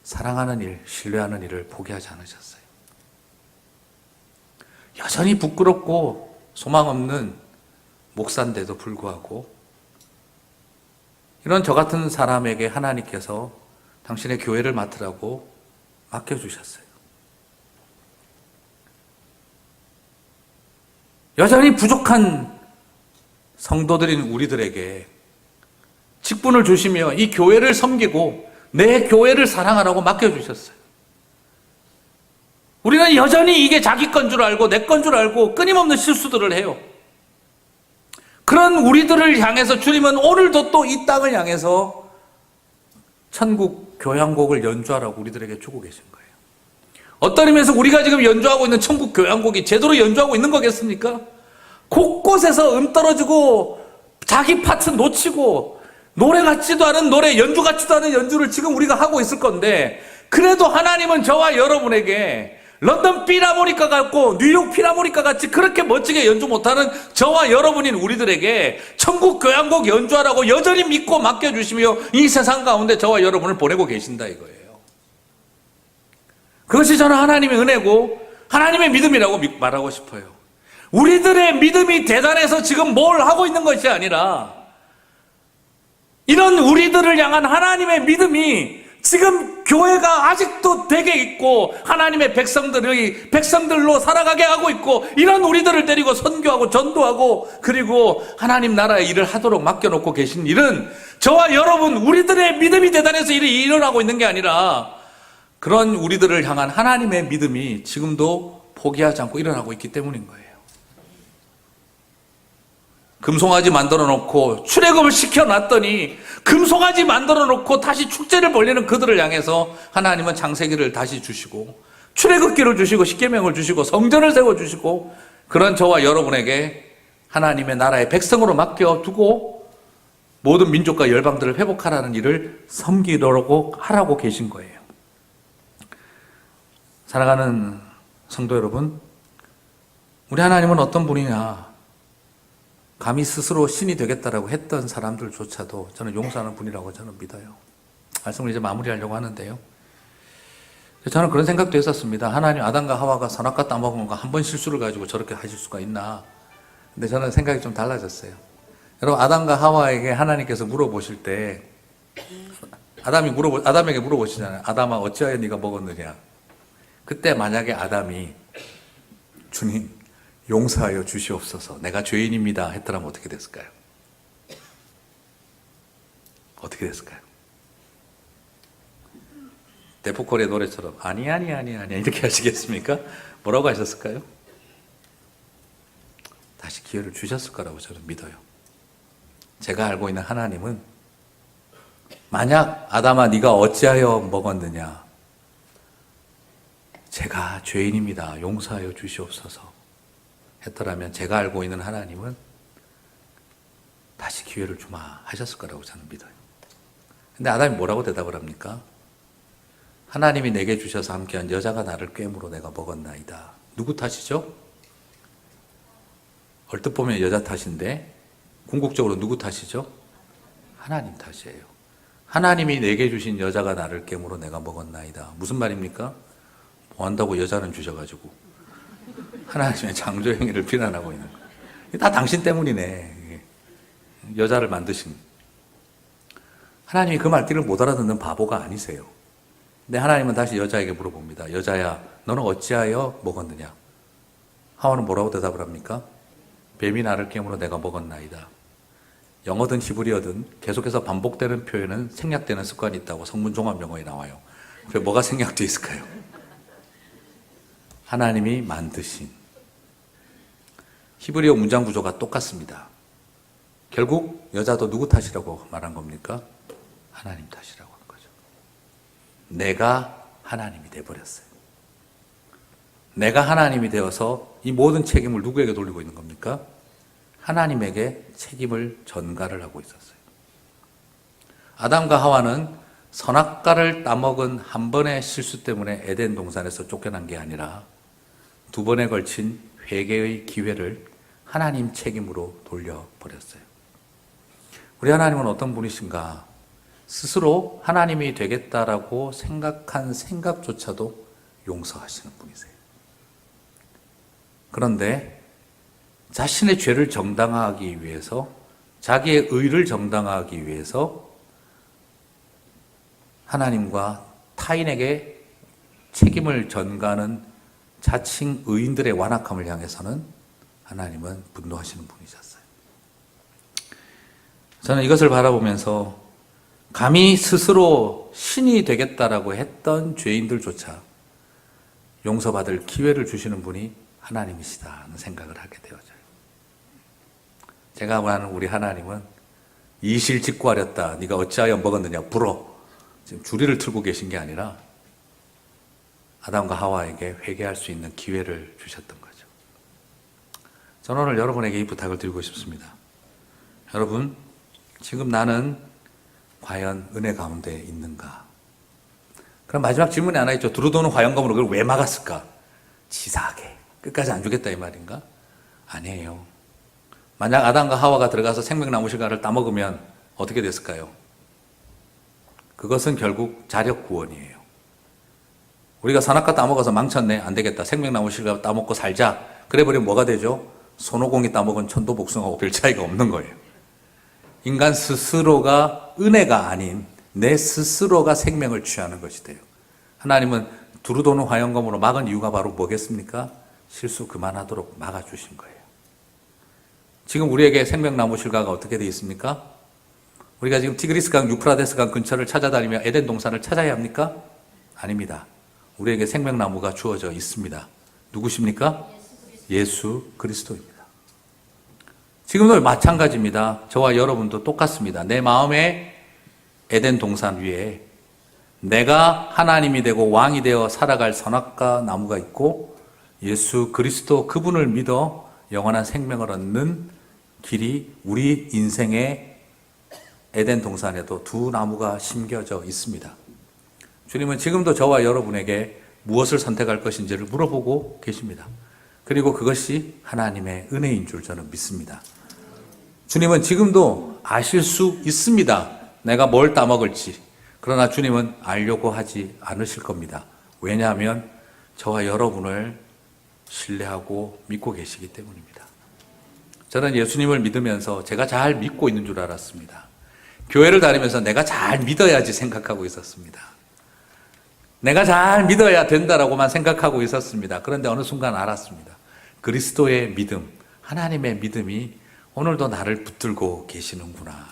사랑하는 일, 신뢰하는 일을 포기하지 않으셨어요. 여전히 부끄럽고 소망 없는 목사인데도 불구하고 이런 저 같은 사람에게 하나님께서 당신의 교회를 맡으라고 맡겨주셨어요. 여전히 부족한 성도들인 우리들에게 직분을 주시며 이 교회를 섬기고 내 교회를 사랑하라고 맡겨주셨어요. 우리는 여전히 이게 자기 건 줄 알고 내 건 줄 알고 끊임없는 실수들을 해요. 그런 우리들을 향해서 주님은 오늘도 또 이 땅을 향해서 천국 교향곡을 연주하라고 우리들에게 주고 계신 거예요. 어떤 의미에서 우리가 지금 연주하고 있는 천국 교향곡이 제대로 연주하고 있는 거겠습니까? 곳곳에서 떨어지고 자기 파트 놓치고 노래 같지도 않은 노래, 연주 같지도 않은 연주를 지금 우리가 하고 있을 건데, 그래도 하나님은 저와 여러분에게 런던 필하모니카 같고 뉴욕 필하모니카 같이 그렇게 멋지게 연주 못하는 저와 여러분인 우리들에게 천국 교향곡 연주하라고 여전히 믿고 맡겨주시며 이 세상 가운데 저와 여러분을 보내고 계신다 이거예요. 그것이 저는 하나님의 은혜고 하나님의 믿음이라고 말하고 싶어요. 우리들의 믿음이 대단해서 지금 뭘 하고 있는 것이 아니라 이런 우리들을 향한 하나님의 믿음이 지금 교회가 아직도 되게 있고 하나님의 백성들로 살아가게 하고 있고 이런 우리들을 데리고 선교하고 전도하고 그리고 하나님 나라의 일을 하도록 맡겨놓고 계신 일은 저와 여러분 우리들의 믿음이 대단해서 일이 일어나고 있는 게 아니라 그런 우리들을 향한 하나님의 믿음이 지금도 포기하지 않고 일어나고 있기 때문인 거예요. 금송아지 만들어 놓고 출애굽을 시켜놨더니 금송아지 만들어 놓고 다시 축제를 벌리는 그들을 향해서 하나님은 창세기를 다시 주시고 출애굽기를 주시고 십계명을 주시고 성전을 세워주시고 그런 저와 여러분에게 하나님의 나라의 백성으로 맡겨두고 모든 민족과 열방들을 회복하라는 일을 섬기도록 하라고 계신 거예요. 사랑하는 성도 여러분, 우리 하나님은 어떤 분이냐? 감히 스스로 신이 되겠다라고 했던 사람들조차도 저는 용서하는 분이라고 저는 믿어요. 말씀을 이제 마무리하려고 하는데요. 저는 그런 생각도 했었습니다. 하나님 아담과 하와가 선악과 따먹은 거 한 번 실수를 가지고 저렇게 하실 수가 있나. 근데 저는 생각이 좀 달라졌어요. 여러분 아담과 하와에게 하나님께서 물어보실 때 아담에게 물어보시잖아요. 아담아 어찌하여 네가 먹었느냐. 그때 만약에 아담이 주님 용서하여 주시옵소서 내가 죄인입니다 했더라면 어떻게 됐을까요? 어떻게 됐을까요? 데프콜의 노래처럼 아니 이렇게 하시겠습니까? 뭐라고 하셨을까요? 다시 기회를 주셨을 거라고 저는 믿어요. 제가 알고 있는 하나님은 만약 아담아 네가 어찌하여 먹었느냐 제가 죄인입니다 용서하여 주시옵소서 했더라면 제가 알고 있는 하나님은 다시 기회를 주마 하셨을 거라고 저는 믿어요. 근데 아담이 뭐라고 대답을 합니까? 하나님이 내게 주셔서 함께한 여자가 나를 꿰물어 내가 먹었나이다. 누구 탓이죠? 얼뜻 보면 여자 탓인데 궁극적으로 누구 탓이죠? 하나님 탓이에요. 하나님이 내게 주신 여자가 나를 꿰물어 내가 먹었나이다. 무슨 말입니까? 뭐 한다고 여자는 주셔가지고 하나님의 창조 행위를 비난하고 있는 거예요. 다 당신 때문이네. 여자를 만드신. 하나님이 그 말귀를 못 알아듣는 바보가 아니세요. 근데 하나님은 다시 여자에게 물어봅니다. 여자야, 너는 어찌하여 먹었느냐? 하와는 뭐라고 대답을 합니까? 뱀이 나를 깨물어 내가 먹었나이다. 영어든 히브리어든 계속해서 반복되는 표현은 생략되는 습관이 있다고 성문 종합영어에 나와요. 그게 뭐가 생략되어 있을까요? 하나님이 만드신. 히브리어 문장 구조가 똑같습니다. 결국 여자도 누구 탓이라고 말한 겁니까? 하나님 탓이라고 하는 거죠. 내가 하나님이 되어버렸어요. 내가 하나님이 되어서 이 모든 책임을 누구에게 돌리고 있는 겁니까? 하나님에게 책임을 전가를 하고 있었어요. 아담과 하와는 선악과를 따먹은 한 번의 실수 때문에 에덴 동산에서 쫓겨난 게 아니라 두 번에 걸친 회개의 기회를 하나님 책임으로 돌려버렸어요. 우리 하나님은 어떤 분이신가? 스스로 하나님이 되겠다라고 생각한 생각조차도 용서하시는 분이세요. 그런데 자신의 죄를 정당화하기 위해서, 자기의 의를 정당화하기 위해서 하나님과 타인에게 책임을 전가하는 자칭 의인들의 완악함을 향해서는 하나님은 분노하시는 분이셨어요. 저는 이것을 바라보면서 감히 스스로 신이 되겠다라고 했던 죄인들조차 용서받을 기회를 주시는 분이 하나님이시다는 생각을 하게 되어져요. 제가 아는 우리 하나님은 이실직고하렸다. 네가 어찌하여 먹었느냐 불어. 지금 주리를 틀고 계신 게 아니라 아담과 하와에게 회개할 수 있는 기회를 주셨던 거죠. 저는 오늘 여러분에게 이 부탁을 드리고 싶습니다. 여러분, 지금 나는 과연 은혜 가운데 있는가? 그럼 마지막 질문이 하나 있죠. 두루도는 화영검으로 그걸 왜 막았을까? 치사하게. 끝까지 안 주겠다 이 말인가? 아니에요. 만약 아담과 하와가 들어가서 생명나무 실과를 따먹으면 어떻게 됐을까요? 그것은 결국 자력 구원이에요. 우리가 선악과 따먹어서 망쳤네. 안 되겠다. 생명나무 실과 따먹고 살자. 그래버리면 뭐가 되죠? 손오공이 따먹은 천도복숭아하고 별 차이가 없는 거예요. 인간 스스로가 은혜가 아닌 내 스스로가 생명을 취하는 것이 돼요. 하나님은 두루도는 화영검으로 막은 이유가 바로 뭐겠습니까? 실수 그만하도록 막아주신 거예요. 지금 우리에게 생명나무 실과가 어떻게 되어 있습니까? 우리가 지금 티그리스강, 유프라데스강 근처를 찾아다니며 에덴 동산을 찾아야 합니까? 아닙니다. 우리에게 생명나무가 주어져 있습니다. 누구십니까? 예수 그리스도입니다. 지금도 마찬가지입니다. 저와 여러분도 똑같습니다. 내 마음에 에덴 동산 위에 내가 하나님이 되고 왕이 되어 살아갈 선악과 나무가 있고 예수 그리스도 그분을 믿어 영원한 생명을 얻는 길이 우리 인생의 에덴 동산에도 두 나무가 심겨져 있습니다. 주님은 지금도 저와 여러분에게 무엇을 선택할 것인지를 물어보고 계십니다. 그리고 그것이 하나님의 은혜인 줄 저는 믿습니다. 주님은 지금도 아실 수 있습니다. 내가 뭘 따먹을지. 그러나 주님은 알려고 하지 않으실 겁니다. 왜냐하면 저와 여러분을 신뢰하고 믿고 계시기 때문입니다. 저는 예수님을 믿으면서 제가 잘 믿고 있는 줄 알았습니다. 교회를 다니면서 내가 잘 믿어야지 생각하고 있었습니다. 내가 잘 믿어야 된다라고만 생각하고 있었습니다. 그런데 어느 순간 알았습니다. 그리스도의 믿음, 하나님의 믿음이 오늘도 나를 붙들고 계시는구나.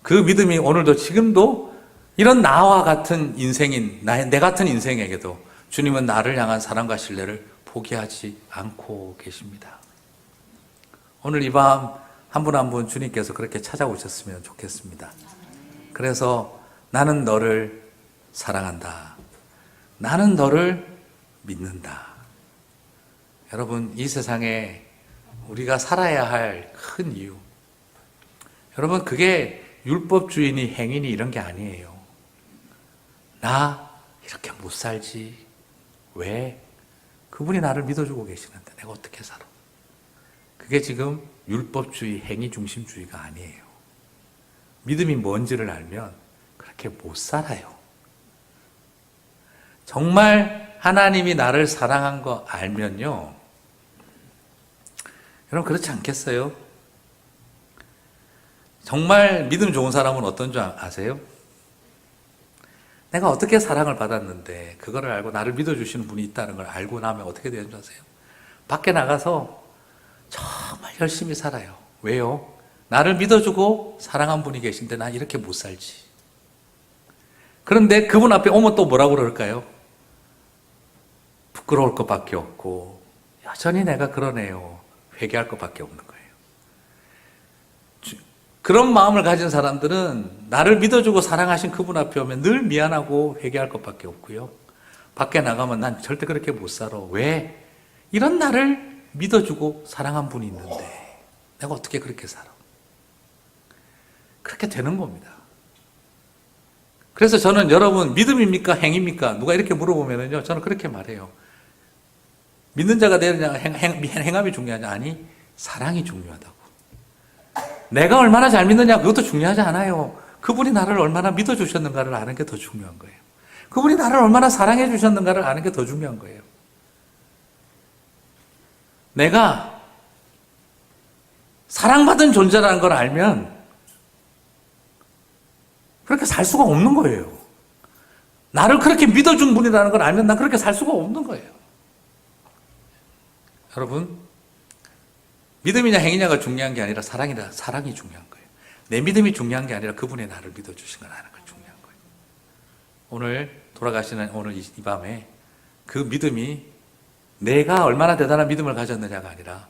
그 믿음이 오늘도 지금도 이런 나와 같은 인생인, 내 같은 인생에게도 주님은 나를 향한 사랑과 신뢰를 포기하지 않고 계십니다. 오늘 이 밤 한 분 한 분 주님께서 그렇게 찾아오셨으면 좋겠습니다. 그래서 나는 너를 사랑한다. 나는 너를 믿는다. 여러분, 이 세상에 우리가 살아야 할 큰 이유. 여러분, 그게 율법주의니 행위니 이런 게 아니에요. 나 이렇게 못 살지. 왜? 그분이 나를 믿어주고 계시는데 내가 어떻게 살아? 그게 지금 율법주의, 행위 중심주의가 아니에요. 믿음이 뭔지를 알면 그렇게 못 살아요. 정말 하나님이 나를 사랑한 거 알면요. 여러분 그렇지 않겠어요? 정말 믿음 좋은 사람은 어떤 줄 아세요? 내가 어떻게 사랑을 받았는데 그거를 알고 나를 믿어주시는 분이 있다는 걸 알고 나면 어떻게 되는 줄 아세요? 밖에 나가서 정말 열심히 살아요. 왜요? 나를 믿어주고 사랑한 분이 계신데 난 이렇게 못 살지. 그런데 그분 앞에 오면 또 뭐라고 그럴까요? 부끄러울 것밖에 없고 여전히 내가 그러네요. 회개할 것밖에 없는 거예요. 그런 마음을 가진 사람들은 나를 믿어주고 사랑하신 그분 앞에 오면 늘 미안하고 회개할 것밖에 없고요. 밖에 나가면 난 절대 그렇게 못 살아. 왜? 이런 나를 믿어주고 사랑한 분이 있는데 내가 어떻게 그렇게 살아? 그렇게 되는 겁니다. 그래서 저는 여러분 믿음입니까? 행입니까? 누가 이렇게 물어보면요, 저는 그렇게 말해요. 믿는 자가 되느냐, 행함이 중요하냐? 아니, 사랑이 중요하다고. 내가 얼마나 잘 믿느냐, 그것도 중요하지 않아요. 그분이 나를 얼마나 믿어주셨는가를 아는 게 더 중요한 거예요. 그분이 나를 얼마나 사랑해 주셨는가를 아는 게 더 중요한 거예요. 내가 사랑받은 존재라는 걸 알면 그렇게 살 수가 없는 거예요. 나를 그렇게 믿어준 분이라는 걸 알면 난 그렇게 살 수가 없는 거예요. 여러분, 믿음이냐 행위냐가 중요한 게 아니라 사랑이 중요한 거예요. 내 믿음이 중요한 게 아니라 그분이 나를 믿어주신 걸 아는 걸 중요한 거예요. 오늘 돌아가시는 오늘 이 밤에 그 믿음이 내가 얼마나 대단한 믿음을 가졌느냐가 아니라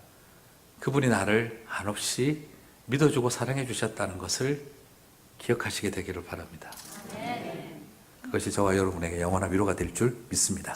그분이 나를 한없이 믿어주고 사랑해 주셨다는 것을 기억하시게 되기를 바랍니다. 그것이 저와 여러분에게 영원한 위로가 될 줄 믿습니다.